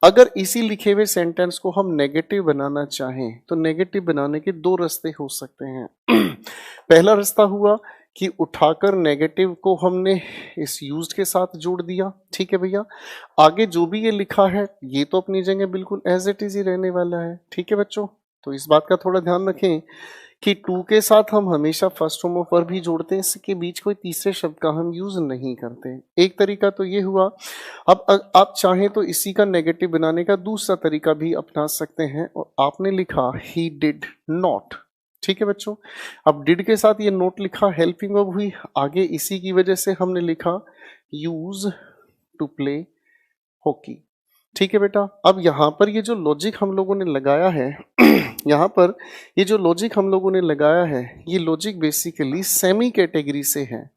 अगर इसी लिखे हुए सेंटेंस को हम नेगेटिव बनाना चाहें तो नेगेटिव बनाने के दो रास्ते हो सकते हैं। पहला रास्ता हुआ कि उठाकर नेगेटिव को हमने इस यूज्ड के साथ जोड़ दिया। ठीक है भैया, आगे जो भी ये लिखा है ये तो अपनी जगह बिल्कुल एज इट इज ही रहने वाला है। ठीक है बच्चों, तो इस बात का थोड़ा ध्यान रखें कि टू के साथ हम हमेशा फर्स्ट फॉर्म ऑफ वर्ब ही जोड़ते हैं, इसके बीच कोई तीसरे शब्द का हम यूज नहीं करते। एक तरीका तो ये हुआ। अब आप चाहें तो इसी का नेगेटिव बनाने का दूसरा तरीका भी अपना सकते हैं, और आपने लिखा ही डिड नॉट। ठीक है बच्चों, अब डिड के साथ ये नोट लिखा, हेल्पिंग वर्ब हुई, आगे इसी की वजह से हमने लिखा यूज टू प्ले हॉकी। ठीक है बेटा, अब यहाँ पर ये जो लॉजिक हम लोगों ने लगाया है यहाँ पर ये जो लॉजिक हम लोगों ने लगाया है, ये लॉजिक बेसिकली सेमी कैटेगरी से है।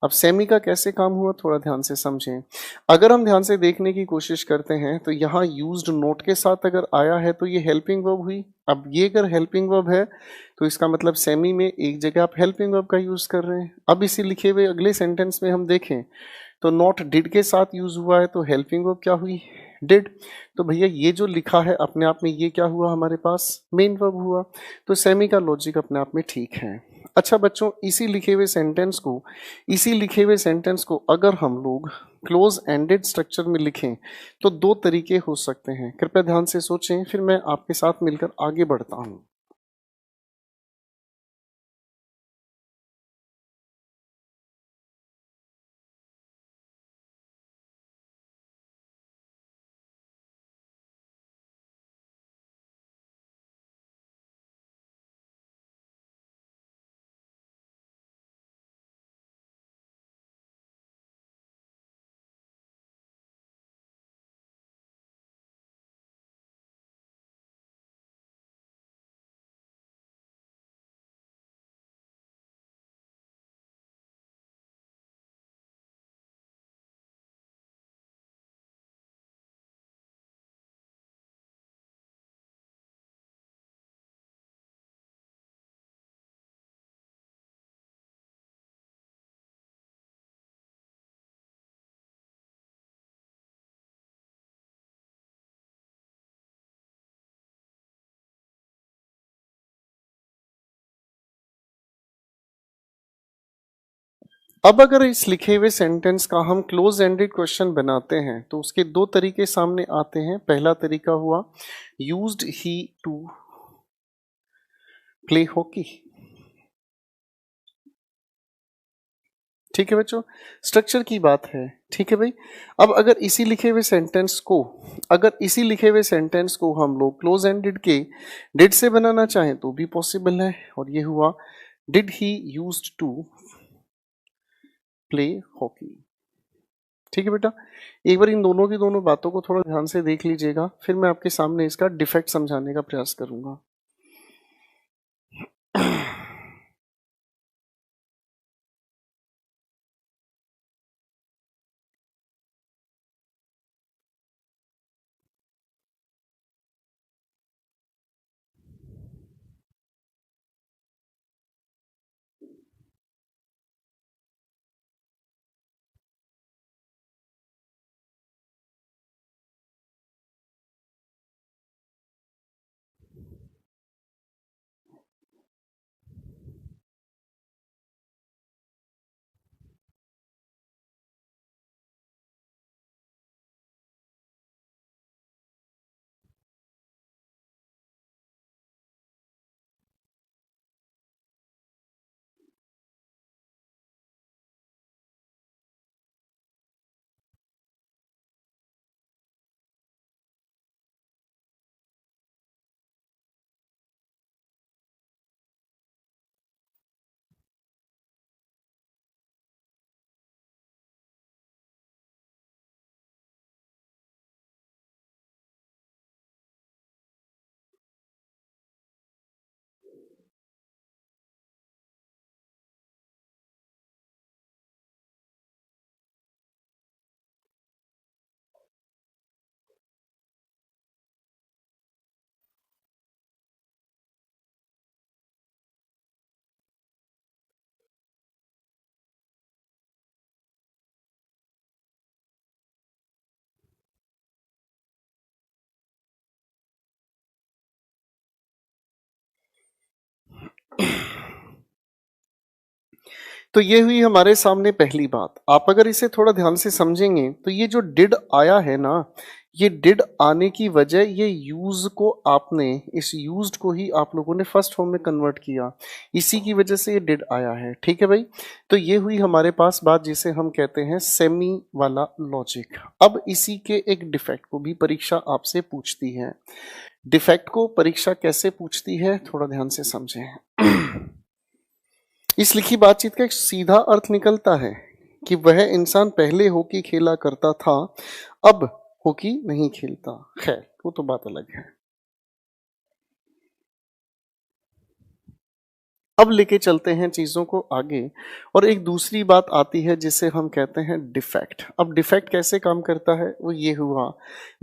अब सेमी का कैसे काम हुआ थोड़ा ध्यान से समझें। अगर हम ध्यान से देखने की कोशिश करते हैं तो यहाँ यूज्ड नोट के साथ अगर आया है तो ये हेल्पिंग वर्ब हुई। अब ये अगर हेल्पिंग वर्ब है तो इसका मतलब सेमी में एक जगह आप हेल्पिंग वर्ब का यूज कर रहे हैं। अब इसे लिखे हुए अगले सेंटेंस में हम देखें तो नॉट डिड के साथ यूज हुआ है, तो हेल्पिंग वर्ब क्या हुई, डिड। तो भैया ये जो लिखा है अपने आप में ये क्या हुआ, हमारे पास मेन वर्ब हुआ। तो सेमी का लॉजिक अपने आप में ठीक है। अच्छा बच्चों, इसी लिखे हुए सेंटेंस को अगर हम लोग क्लोज एंडेड स्ट्रक्चर में लिखें तो दो तरीके हो सकते हैं। कृपया ध्यान से सोचें, फिर मैं आपके साथ मिलकर आगे बढ़ता हूं। अब अगर इस लिखे हुए सेंटेंस का हम क्लोज एंडेड क्वेश्चन बनाते हैं तो उसके दो तरीके सामने आते हैं। पहला तरीका हुआ used he to play hockey. ठीक है बच्चों, स्ट्रक्चर की बात है। ठीक है भाई, अब अगर इसी लिखे हुए सेंटेंस को हम लोग क्लोज एंडेड के डिड से बनाना चाहें तो भी पॉसिबल है। और ये हुआ did he used to play hockey. ठीक है बेटा, एक बार इन दोनों की दोनों बातों को थोड़ा ध्यान से देख लीजिएगा, फिर मैं आपके सामने इसका डिफेक्ट समझाने का प्रयास करूंगा। तो ये हुई हमारे सामने पहली बात। आप अगर इसे थोड़ा ध्यान से समझेंगे तो ये जो डिड आया है ना, ये डिड आने की वजह, ये यूज को आपने, इस यूज्ड को ही आप लोगों ने फर्स्ट फॉर्म में कन्वर्ट किया, इसी की वजह से ये डिड आया है। ठीक है भाई, तो ये हुई हमारे पास बात जिसे हम कहते हैं सेमी वाला लॉजिक। अब इसी के एक डिफेक्ट को भी परीक्षा आपसे पूछती है। डिफेक्ट को परीक्षा कैसे पूछती है, थोड़ा ध्यान से समझें। इस लिखी बातचीत का एक सीधा अर्थ निकलता है कि वह इंसान पहले हॉकी खेला करता था, अब हॉकी नहीं खेलता। खैर, वो तो बात अलग है। अब लेके चलते हैं चीजों को आगे, और एक दूसरी बात आती है जिसे हम कहते हैं डिफेक्ट। अब डिफेक्ट कैसे काम करता है, वो ये हुआ,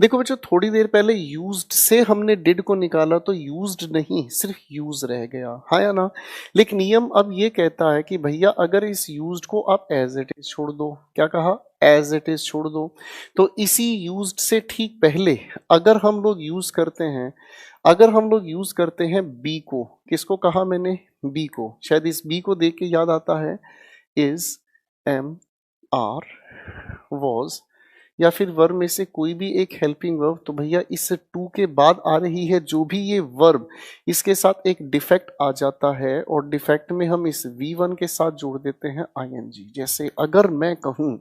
देखो बच्चों, थोड़ी देर पहले यूज्ड से हमने डिड को निकाला तो यूज्ड नहीं, सिर्फ यूज रह गया, हाँ या ना। लेकिन नियम अब ये कहता है कि भैया अगर इस यूज्ड को आप एज इट इज छोड़ दो, क्या कहा, एज इट इज छोड़ दो, तो इसी यूज्ड से ठीक पहले अगर हम लोग यूज करते हैं, अगर हम लोग यूज करते हैं बी को, किसको कहा मैंने, बी को, शायद इस बी को देख के याद आता है, इज, एम, आर, वॉज, या फिर वर्ब में से कोई भी एक हेल्पिंग वर्ब, तो भैया इस टू के बाद आ रही है जो भी ये वर्ब, इसके साथ एक डिफेक्ट आ जाता है, और डिफेक्ट में हम इस V1 के साथ जोड़ देते हैं ING। जैसे अगर मैं कहूं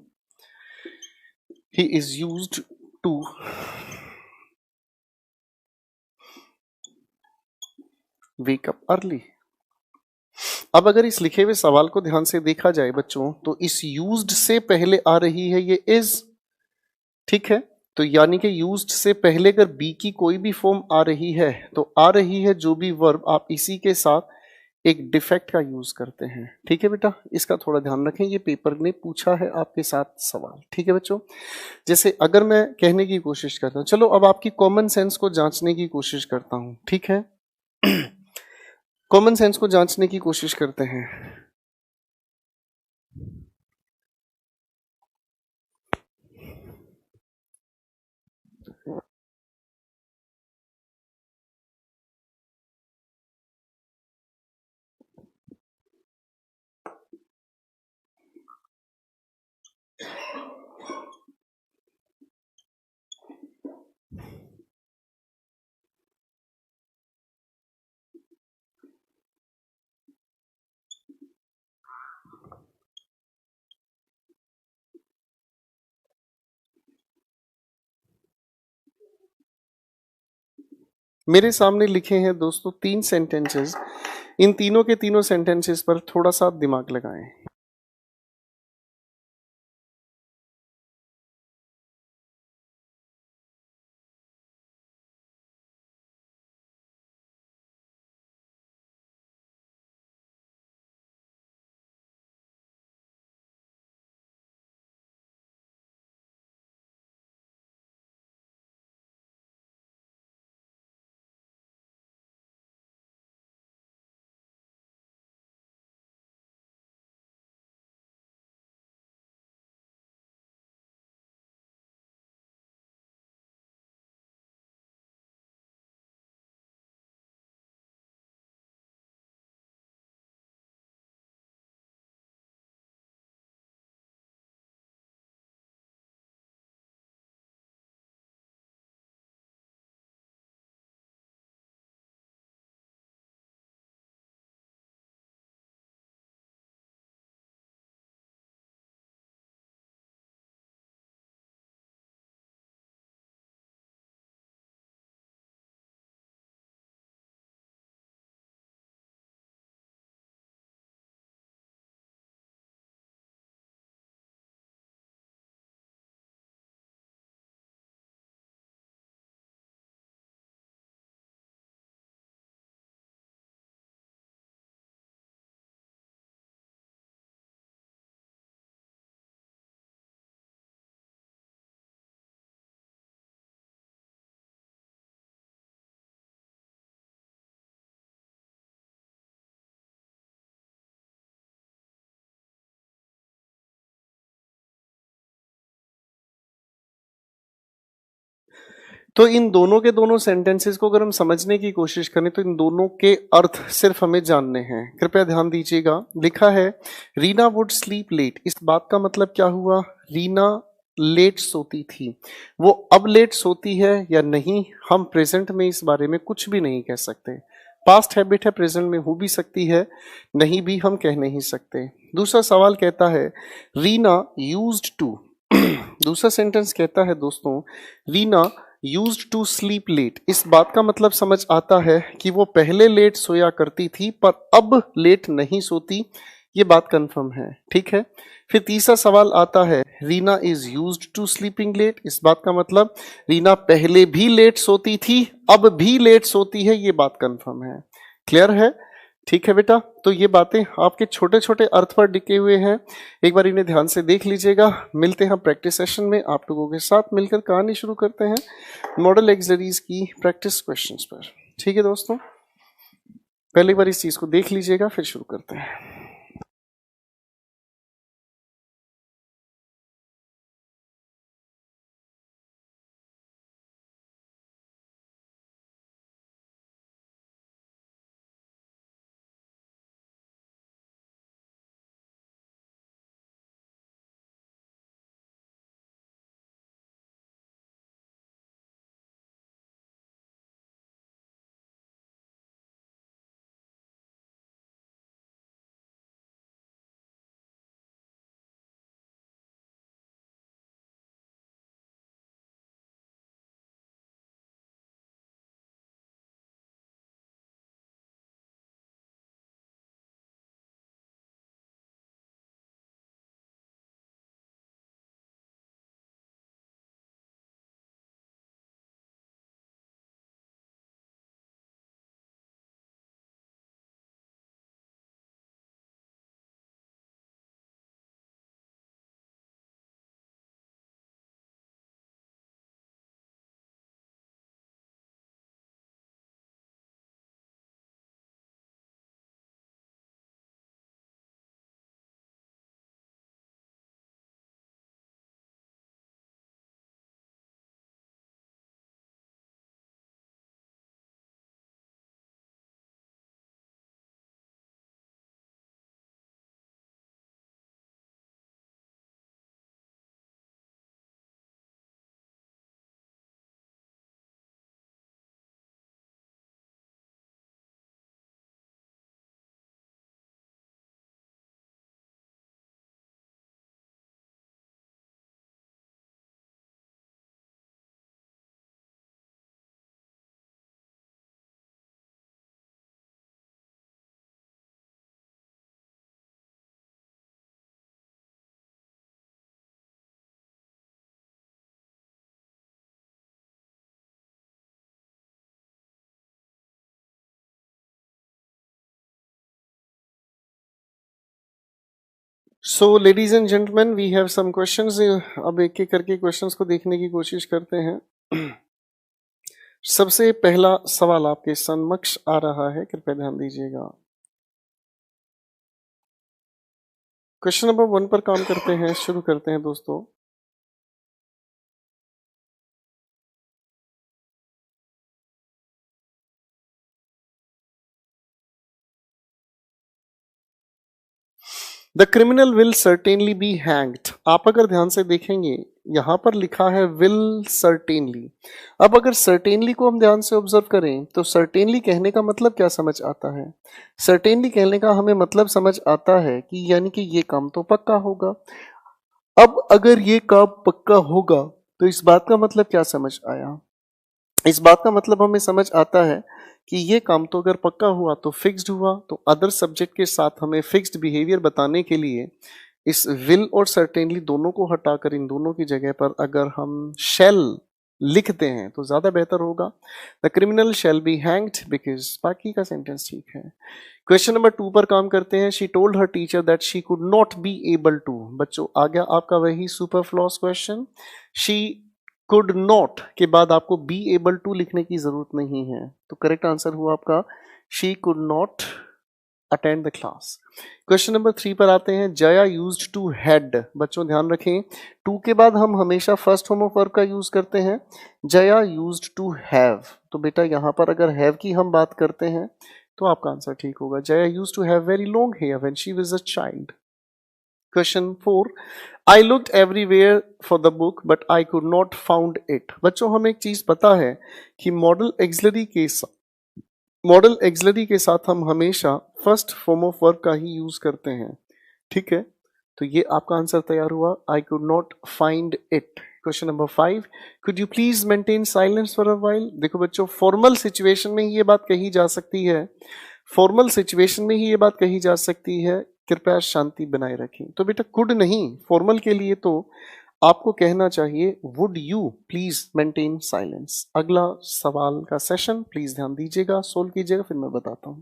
he is used to wake up early. अब अगर इस लिखे हुए सवाल को ध्यान से देखा जाए बच्चों, तो इस यूज्ड से पहले आ रही है ये इज, ठीक है, तो यानी कि यूज्ड से पहले अगर बी की कोई भी फॉर्म आ रही है तो आ रही है जो भी वर्ब, आप इसी के साथ एक डिफेक्ट का यूज करते हैं। ठीक है बेटा, इसका थोड़ा ध्यान रखें, ये पेपर ने पूछा है आपके साथ सवाल। ठीक है बच्चों, जैसे अगर मैं कहने की कोशिश करता हूं, चलो अब आपकी कॉमन सेंस को जांचने की कोशिश करता हूं, ठीक है। कॉमन सेंस को जांचने की कोशिश करते हैं। मेरे सामने लिखे हैं दोस्तों 3 सेंटेंसेस, इन तीनों के तीनों सेंटेंसेस पर थोड़ा सा दिमाग लगाएं। तो इन दोनों के दोनों सेंटेंसेस को अगर हम समझने की कोशिश करें तो इन दोनों के अर्थ सिर्फ हमें जानने हैं। कृपया ध्यान दीजिएगा, लिखा है रीना वुड स्लीप लेट। इस बात का मतलब क्या हुआ? रीना लेट सोती थी। वो अब लेट सोती है या नहीं, हम प्रेजेंट में इस बारे में कुछ भी नहीं कह सकते। पास्ट हैबिट है, प्रेजेंट में हो भी सकती है, नहीं भी हम कह नहीं सकते। दूसरा सवाल कहता है रीना यूज्ड टू दूसरा सेंटेंस कहता है दोस्तों Reena used to sleep late. इस बात का मतलब समझ आता है कि वो पहले लेट सोया करती थी पर अब लेट नहीं सोती। ये बात कंफर्म है, ठीक है। फिर तीसरा सवाल आता है Reena is used to sleeping late. इस बात का मतलब रीना पहले भी लेट सोती थी, अब भी लेट सोती है। ये बात कंफर्म है। क्लियर है? ठीक है बेटा, तो ये बातें आपके छोटे छोटे अर्थ पर टिके हुए हैं, एक बार इन्हें ध्यान से देख लीजिएगा। मिलते हैं प्रैक्टिस सेशन में, आप लोगों के साथ मिलकर कहानी शुरू करते हैं मॉडल एक्सलरीज की प्रैक्टिस क्वेश्चंस पर। ठीक है दोस्तों, पहली बार इस चीज को देख लीजिएगा, फिर शुरू करते हैं। So ladies and gentleman, we have some questions. अब एक एक करके क्वेश्चंस को देखने की कोशिश करते हैं। सबसे पहला सवाल आपके समक्ष आ रहा है, कृपया ध्यान दीजिएगा। क्वेश्चन नंबर 1 पर काम करते हैं, शुरू करते हैं दोस्तों। The criminal will certainly be hanged. आप अगर ध्यान से देखेंगे यहां पर लिखा है विल सर्टेनली। अब अगर सर्टेनली को हम ध्यान से ऑब्जर्व करें तो सर्टेनली कहने का मतलब क्या समझ आता है? सर्टेनली कहने का हमें मतलब समझ आता है कि यानी कि ये काम तो पक्का होगा। अब अगर ये काम पक्का होगा तो इस बात का मतलब क्या समझ आया? इस बात का मतलब हमें समझ आता है कि ये काम तो अगर पक्का हुआ तो फिक्स्ड हुआ। तो अदर सब्जेक्ट के साथ हमें फिक्स्ड बिहेवियर बताने के लिए इस विल और सर्टेनली दोनों को हटाकर इन दोनों की जगह पर अगर हम शैल लिखते हैं तो ज्यादा बेहतर होगा। The criminal shall be hanged, because बाकी का सेंटेंस ठीक है। क्वेश्चन नंबर 2 पर काम करते हैं। She told her teacher that she could not be able to. बच्चों आ गया आपका वही superfluous question. She could not के बाद आपको बी एबल टू लिखने की जरूरत नहीं है, तो करेक्ट आंसर हुआ आपका she could not attend the class. Question number 3 पर आते हैं. Jaya used to head. बच्चों ध्यान रखें, टू के बाद हम हमेशा फर्स्ट फॉर्म ऑफ वर्ब का यूज करते हैं. जया यूज्ड टू हैव, तो बेटा यहाँ पर अगर हैव की हम बात करते हैं तो आपका आंसर ठीक होगा. Jaya used to have very long hair when she was a child. Question 4, I looked everywhere for the book but I could not found it. बच्चों हमें एक चीज पता है कि मॉडल एक्सिलरी के साथ हम हमेशा फर्स्ट फॉर्म ऑफ वर्ब का ही यूज करते हैं. ठीक है, तो ये आपका आंसर तैयार हुआ. आई could not find it. Question number 5, could you please maintain silence for a while. देखो बच्चों, फॉर्मल सिचुएशन में ही ये बात कही जा सकती है. फॉर्मल सिचुएशन में ही ये बात कही जा सकती है, कृपया शांति बनाए रखें. तो बेटा कुड नहीं, फॉर्मल के लिए तो आपको कहना चाहिए would you please maintain silence. अगला सवाल का सेशन प्लीज ध्यान दीजिएगा, सोल्व कीजिएगा, फिर मैं बताता हूं.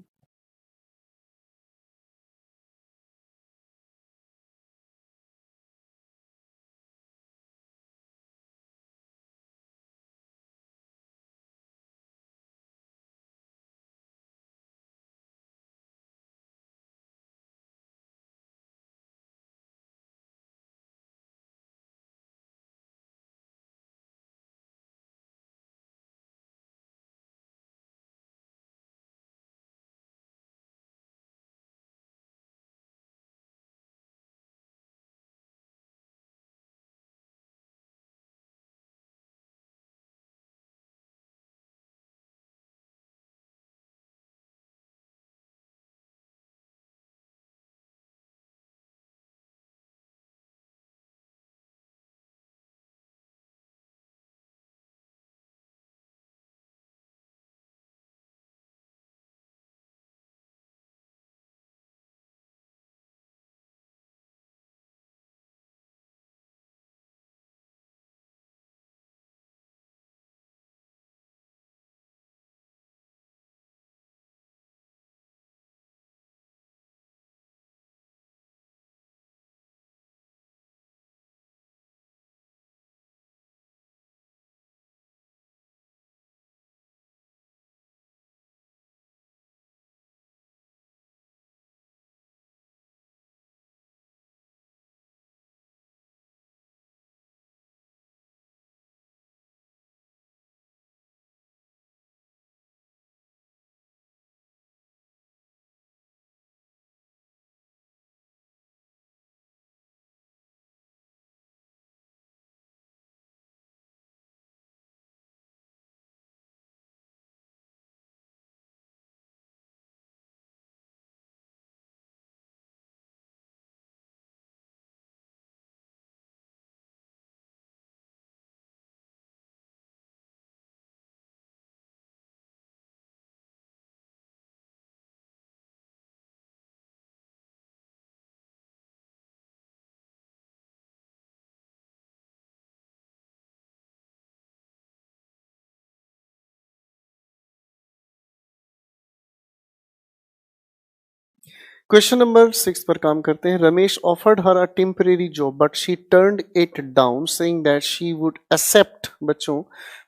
क्वेश्चन नंबर 6 पर काम करते हैं. Ramesh offered her a temporary job but she turned it down saying that she would accept. बच्चों,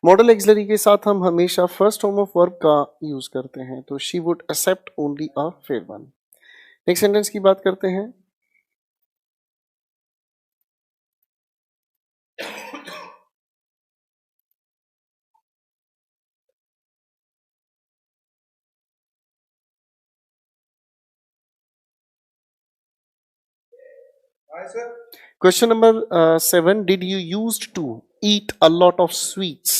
मॉडल एक्सिलरी के साथ हम हमेशा फर्स्ट फॉर्म ऑफ वर्ब का यूज करते हैं, तो she would accept only a fair one. Next sentence की बात करते हैं. Question number 7, did you used to eat a lot of sweets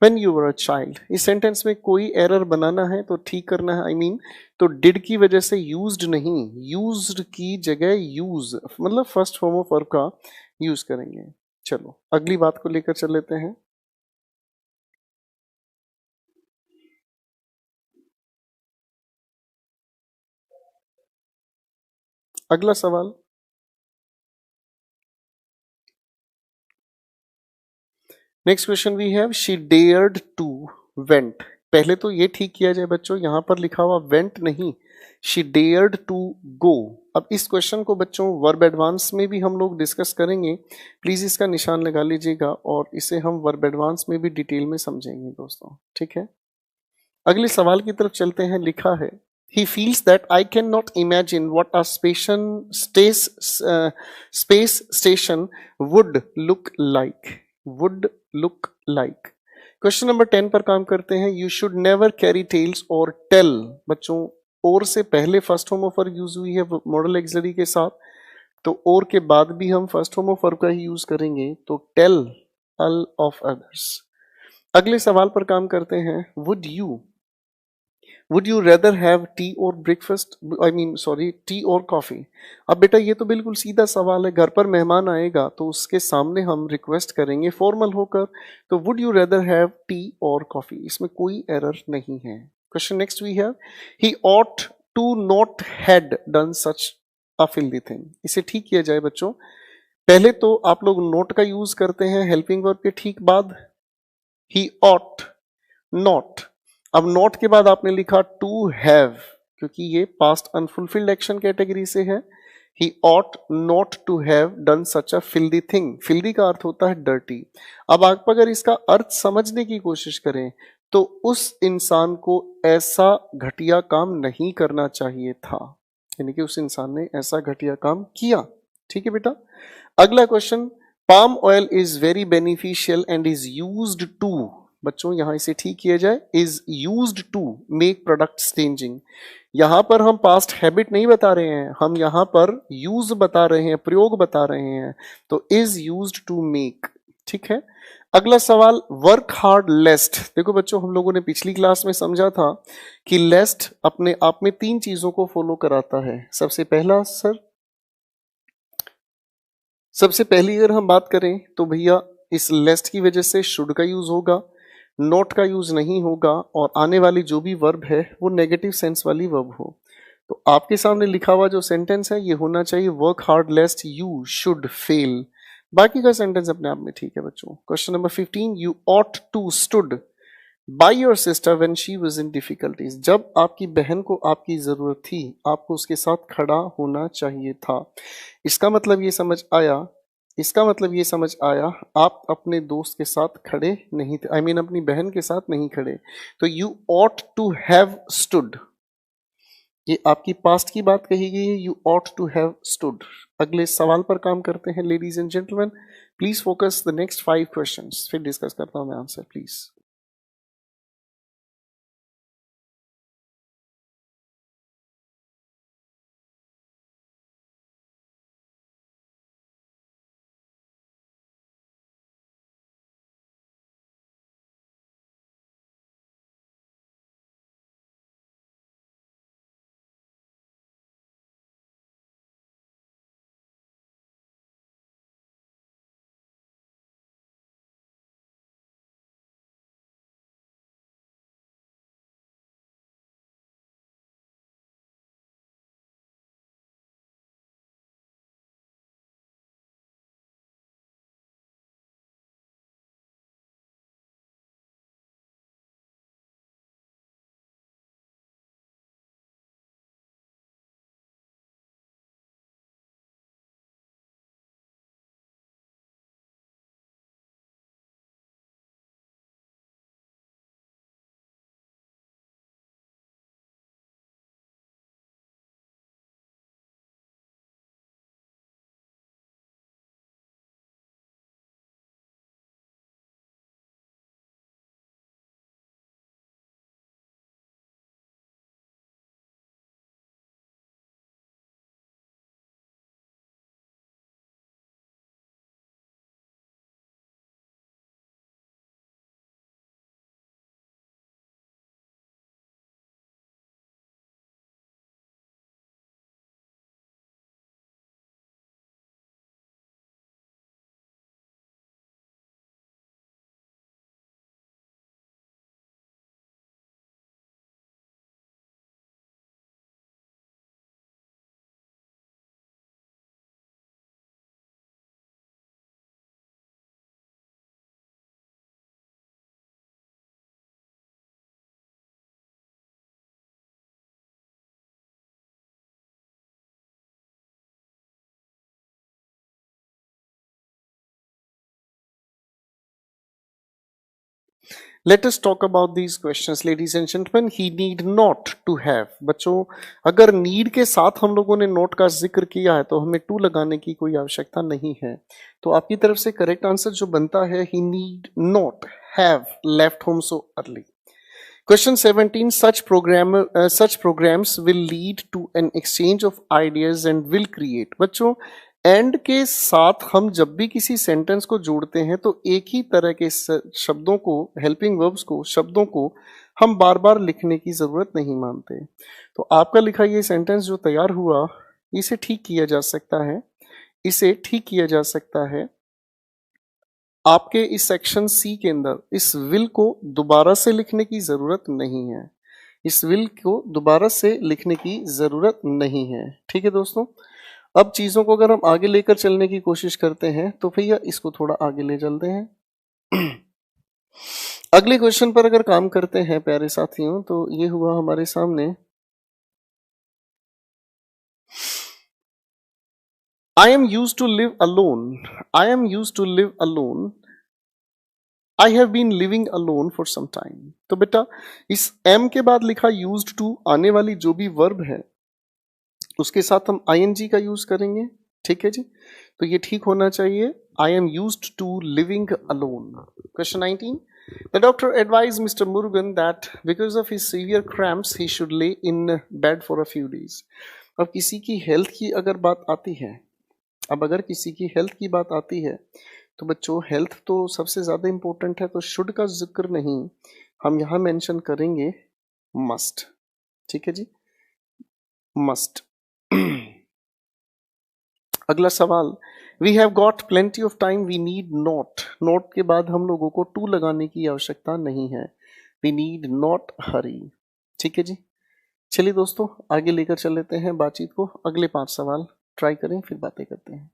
when you were a child. इस सेंटेंस में कोई एरर बनाना है तो ठीक करना है. आई मीन तो डिड की वजह से यूज्ड नहीं, यूज्ड की जगह यूज मतलब फर्स्ट फॉर्म ऑफ वर्ब का यूज करेंगे. चलो अगली बात को लेकर चल लेते हैं. अगला सवाल. Next question we have she dared to went. पहले तो ये ठीक किया जाए बच्चों, यहां पर लिखा हुआ वेंट नहीं, शी डेयर्ड टू गो. अब इस क्वेश्चन को बच्चों वर्ब एडवांस में भी हम लोग डिस्कस करेंगे, प्लीज इसका निशान लगा लीजिएगा और इसे हम वर्ब एडवांस में भी डिटेल में समझेंगे दोस्तों. ठीक है, अगले सवाल की तरफ चलते हैं. लिखा है He feels that I cannot imagine what a space station would look like. Would look like. Question number 10 पर काम करते हैं. You should never carry tales or tell. बच्चों, और से पहले फर्स्ट होम ऑफ वर्ब यूज हुई है मॉडल एक्सिलरी के साथ, तो और के बाद भी हम फर्स्ट होम ऑफ वर्ब का ही यूज करेंगे. तो टेल अल ऑफ अदर्स. अगले सवाल पर काम करते हैं. Would you rather have tea और breakfast, I mean sorry, tea और कॉफी. अब बेटा ये तो बिल्कुल सीधा सवाल है. घर पर मेहमान आएगा तो उसके सामने हम रिक्वेस्ट करेंगे फॉर्मल होकर. तो would you rather have tea और कॉफी, इसमें कोई एरर नहीं है. Question next we have. He ought to not had done such a filthy thing. इसे ठीक किया जाए बच्चों. पहले तो आप लोग नोट का यूज करते हैं हेल्पिंग वर्ब के ठीक बाद. He ought not. अब नॉट के बाद आपने लिखा टू हैव, क्योंकि ये पास्ट अनफुलफिल्ड एक्शन कैटेगरी से है. He ought not to have done such a filthy thing. Filthy का अर्थ होता है डर्टी. अब आप अगर इसका अर्थ समझने की कोशिश करें तो उस इंसान को ऐसा घटिया काम नहीं करना चाहिए था, यानी कि उस इंसान ने ऐसा घटिया काम किया. ठीक है बेटा. अगला question. Palm oil is very beneficial and is used to. बच्चों यहां इसे ठीक किया जाए. Is used to make product changing. यहां पर हम पास्ट हैबिट नहीं बता रहे हैं, हम यहां पर यूज बता रहे हैं, प्रयोग बता रहे हैं. तो इज यूज्ड टू मेक. ठीक है. अगला सवाल. Work hard लेस्ट. देखो बच्चों, हम लोगों ने पिछली क्लास में समझा था कि लेस्ट अपने आप में 3 चीजों को फॉलो कराता है. सबसे पहला सर, सबसे पहली अगर हम बात करें तो भैया इस लेस्ट की वजह से शुड का यूज होगा, नोट का यूज नहीं होगा, और आने वाली जो भी वर्ब है वो नेगेटिव सेंस वाली वर्ब हो. तो आपके सामने लिखा हुआ जो सेंटेंस है ये होना चाहिए work hard lest you should fail. बाकी का सेंटेंस अपने आप में ठीक है बच्चों. Question number 15. You ought to stood by your sister when she was in difficulties. जब आपकी बहन को आपकी जरूरत थी, आपको उसके साथ खड़ा होना चाहिए था. इसका मतलब ये समझ आया, इसका मतलब ये समझ आया आप अपने दोस्त के साथ खड़े नहीं थे, आई मीन अपनी बहन के साथ नहीं खड़े. तो you ought to have stood, ये आपकी पास्ट की बात कही गई है. You ought to have stood. अगले सवाल पर काम करते हैं ladies and gentleman. Please focus the next 5 questions, फिर डिस्कस करता हूं मैं answer please. Let us talk about these questions, ladies and gentlemen. He need not to have. बच्चों, अगर need के साथ हम लोगों ने not का जिक्र किया है तो हमें to लगाने की कोई आवश्यकता नहीं है. तो आपकी तरफ से correct answer जो बनता है, he need not have left home so early. Question 17. Such programs will lead to an exchange of ideas and will create. बच्चों, एंड के साथ हम जब भी किसी सेंटेंस को जोड़ते हैं तो एक ही तरह के शब्दों को, हेल्पिंग वर्ब्स को, शब्दों को हम बार बार लिखने की जरूरत नहीं मानते. तो आपका लिखा ये सेंटेंस जो तैयार हुआ, इसे ठीक किया जा सकता है. इसे ठीक किया जा सकता है आपके इस सेक्शन सी के अंदर. इस विल को दोबारा से लिखने की जरूरत नहीं है. इस विल को दोबारा से लिखने की जरूरत नहीं है. ठीक है दोस्तों. अब चीजों को अगर हम आगे लेकर चलने की कोशिश करते हैं तो भैया इसको थोड़ा आगे ले चलते हैं. अगले क्वेश्चन पर अगर काम करते हैं प्यारे साथियों, तो ये हुआ हमारे सामने. I am used to live alone. I am used to live alone. I have been living alone for some time. तो बेटा इस am के बाद लिखा used to, आने वाली जो भी वर्ब है उसके साथ हम ing का यूज करेंगे. ठीक है जी. तो ये ठीक होना चाहिए. I am used to living alone. Question 19. The doctor advised Mr. Murugan that because of his severe cramps he should lay in bed for a few days. अब किसी की हेल्थ की अगर बात आती है, अगर किसी की हेल्थ की बात आती है तो बच्चों हेल्थ तो सबसे ज्यादा इंपॉर्टेंट है. तो शुड का जिक्र नहीं, हम यहां मेंशन करेंगे मस्ट. ठीक है जी, मस्ट. अगला सवाल. We have got plenty of time, we need not. Not के बाद हम लोगों को टू लगाने की आवश्यकता नहीं है. We need not hurry. ठीक है जी. चलिए दोस्तों आगे लेकर चल लेते हैं बातचीत को. अगले 5 सवाल ट्राई करें, फिर बातें करते हैं.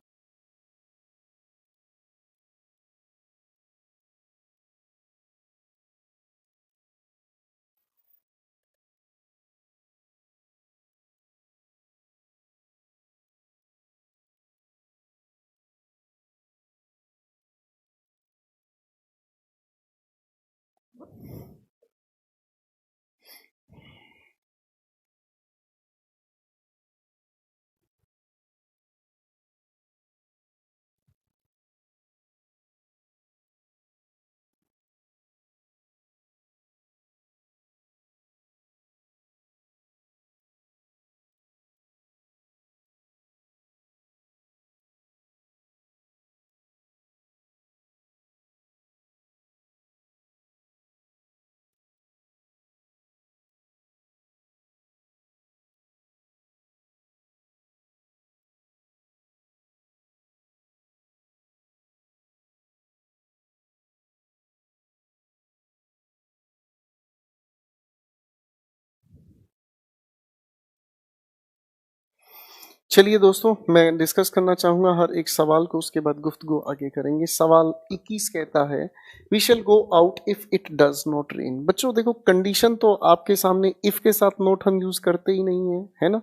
चलिए दोस्तों मैं डिस्कस करना चाहूंगा हर एक सवाल को, उसके बाद गुफ्तगू आगे करेंगे. सवाल 21 कहता है we shall go out if it does not rain. बच्चों देखो कंडीशन तो आपके सामने इफ के साथ नोट हम यूज करते ही नहीं है, है ना.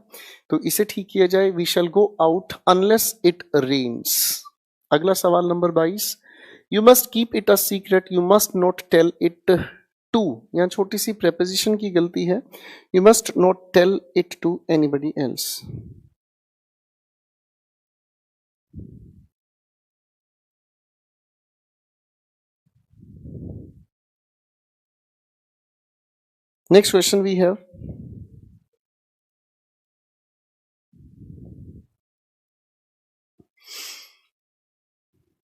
तो इसे ठीक किया जाए, we shall go out unless it rains. अगला सवाल नंबर 22. You must keep it a secret, you must not tell it to. यहाँ छोटी सी प्रेपोजिशन की गलती है. You must not tell it to anybody else. Next question we have.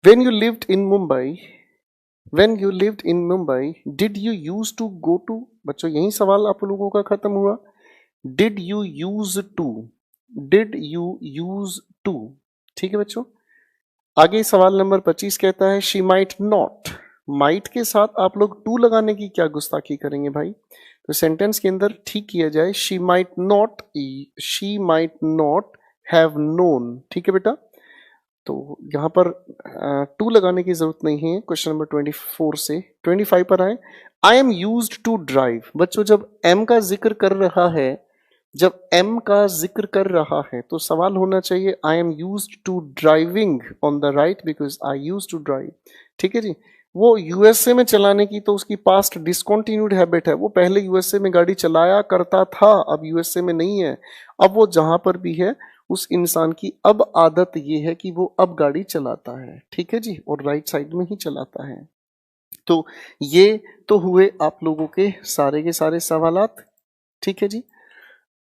When you lived in Mumbai, did you used to go to. बच्चों यही सवाल आप लोगों का खत्म हुआ. Did you use to. ठीक है बच्चों. आगे सवाल नंबर 25 कहता है she might not. माइट के साथ आप लोग टू लगाने की क्या गुस्ताखी करेंगे भाई. तो सेंटेंस के अंदर ठीक किया जाए she might not have known. ठीक है बेटा. तो यहां पर टू लगाने की जरूरत नहीं है. क्वेश्चन नंबर 24 से 25 पर आए. I am used to drive. बच्चों जब एम का जिक्र कर रहा है तो सवाल होना चाहिए I am used to driving on the right because I used to drive. ठीक है जी. वो यूएसए में चलाने की तो उसकी पास्ट डिसकंटिन्यूड हैबिट है, वो पहले यूएसए में गाड़ी चलाया करता था, अब यूएसए में नहीं है। अब वो जहां पर भी है उस इंसान की अब आदत ये है कि वो अब गाड़ी चलाता है, ठीक है जी, और राइट साइड में ही चलाता है। तो ये तो हुए आप लोगों के सारे सवालात, ठीक है जी।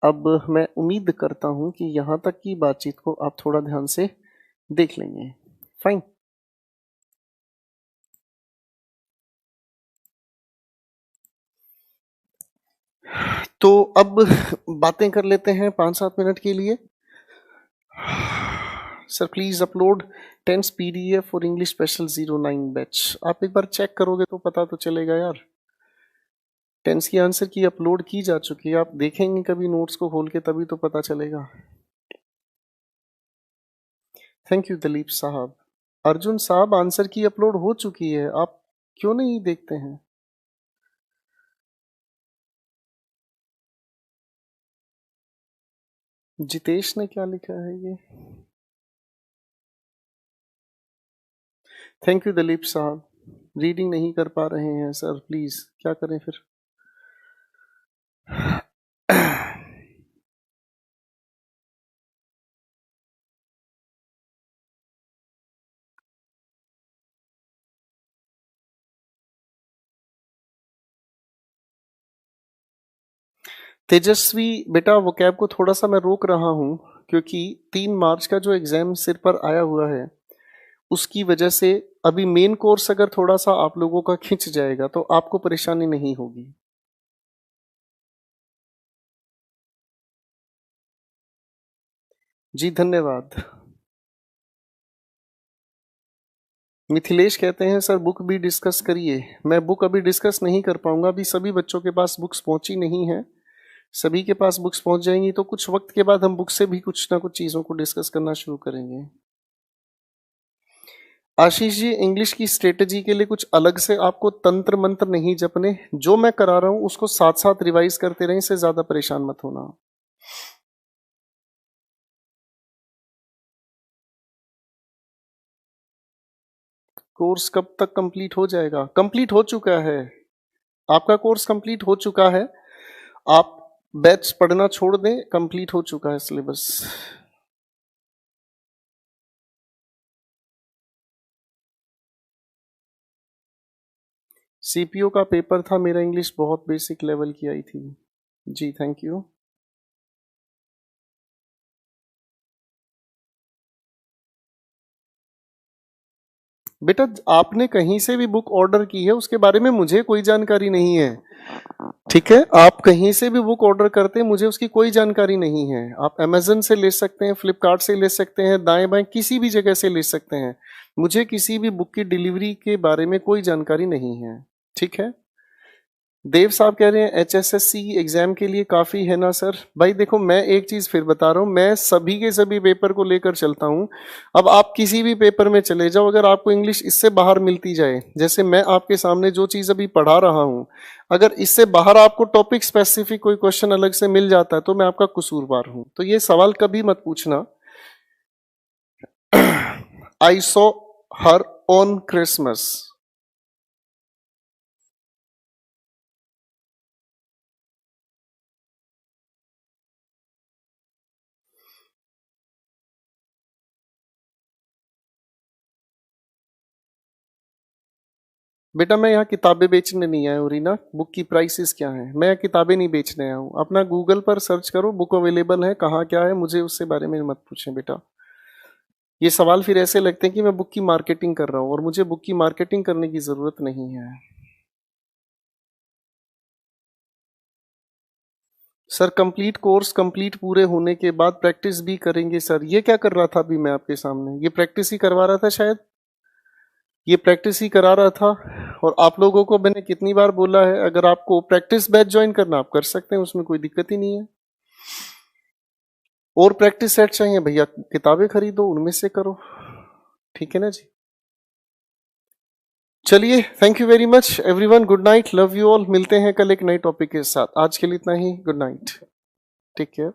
अब मैं उम्मीद करता हूं कि यहां तक की बातचीत को आप थोड़ा ध्यान से देख लेंगे। फाइन। तो अब बातें कर लेते हैं 5-7 मिनट के लिए। Sir please upload tense PDF for English special 09 batch. आप एक बार चेक करोगे तो पता तो चलेगा यार। टेंस की आंसर की अपलोड की जा चुकी है, आप देखेंगे कभी नोट्स को खोल के तभी तो पता चलेगा। थैंक यू दलीप साहब। अर्जुन साहब आंसर की अपलोड हो चुकी है, आप क्यों नहीं देखते हैं? जितेश ने क्या लिखा है ये? थैंक यू दलीप साहब। रीडिंग नहीं कर पा रहे हैं सर, प्लीज क्या करें फिर? तेजस्वी बेटा वो कैब को थोड़ा सा मैं रोक रहा हूँ, क्योंकि 3 मार्च का जो एग्जाम सिर पर आया हुआ है उसकी वजह से अभी मेन कोर्स अगर थोड़ा सा आप लोगों का खिंच जाएगा तो आपको परेशानी नहीं होगी। जी धन्यवाद। मिथिलेश कहते हैं सर बुक भी डिस्कस करिए। मैं बुक अभी डिस्कस नहीं कर पाऊंगा, अभी सभी बच्चों के पास बुक्स पहुंची नहीं है। सभी के पास बुक्स पहुंच जाएंगी तो कुछ वक्त के बाद हम बुक से भी कुछ ना कुछ चीजों को डिस्कस करना शुरू करेंगे। आशीष जी इंग्लिश की स्ट्रेटजी के लिए कुछ अलग से आपको तंत्र मंत्र नहीं जपने, जो मैं करा रहा हूं उसको साथ साथ रिवाइज करते रहें, इससे ज्यादा परेशान मत होना। कोर्स कब तक कंप्लीट हो जाएगा? कंप्लीट हो चुका है, आपका कोर्स कंप्लीट हो चुका है। आप बैच पढ़ना छोड़ दें, कंप्लीट हो चुका है सिलेबस। सीपीओ का पेपर था, मेरा इंग्लिश बहुत बेसिक लेवल की आई थी। जी थैंक यू। बेटा आपने कहीं से भी बुक ऑर्डर की है उसके बारे में मुझे कोई जानकारी नहीं है, ठीक है? आप कहीं से भी बुक ऑर्डर करते हैं मुझे उसकी कोई जानकारी नहीं है। आप अमेजन से ले सकते हैं, फ्लिपकार्ट से ले सकते हैं, दाएं बाएं किसी भी जगह से ले सकते हैं। मुझे किसी भी बुक की डिलीवरी के बारे में कोई जानकारी नहीं है, ठीक है? देव साहब कह रहे हैं एचएसएससी एग्जाम के लिए काफी है ना सर? भाई देखो मैं एक चीज फिर बता रहा हूं, मैं सभी के सभी पेपर को लेकर चलता हूं। अब आप किसी भी पेपर में चले जाओ, अगर आपको इंग्लिश इससे बाहर मिलती जाए, जैसे मैं आपके सामने जो चीज अभी पढ़ा रहा हूं, अगर इससे बाहर आपको टॉपिक स्पेसिफिक कोई क्वेश्चन अलग से मिल जाता है तो मैं आपका कसूरवार हूं। तो ये सवाल कभी मत पूछना। I saw her on Christmas. बेटा मैं यहाँ किताबें बेचने नहीं आया हूँ रीना, बुक की प्राइसेस क्या है, मैं यहाँ किताबें नहीं बेचने आया हूँ। अपना गूगल पर सर्च करो, बुक अवेलेबल है कहाँ क्या है, मुझे उससे बारे में मत पूछें बेटा। ये सवाल फिर ऐसे लगते हैं कि मैं बुक की मार्केटिंग कर रहा हूँ, और मुझे बुक की मार्केटिंग करने की जरूरत नहीं है। सर कंप्लीट कोर्स कंप्लीट पूरे होने के बाद प्रैक्टिस भी करेंगे सर। ये क्या कर रहा था अभी मैं आपके सामने? ये प्रैक्टिस ही करवा रहा था शायद, ये प्रैक्टिस ही करा रहा था। और आप लोगों को मैंने कितनी बार बोला है, अगर आपको प्रैक्टिस बैच ज्वाइन करना आप कर सकते हैं, उसमें कोई दिक्कत ही नहीं है। और प्रैक्टिस सेट चाहिए भैया, किताबें खरीदो उनमें से करो, ठीक है ना जी? चलिए thank you very much everyone, good night, love you all. मिलते हैं कल एक नए टॉपिक के साथ, आज के लिए इतना ही, गुड नाइट, टेक केयर।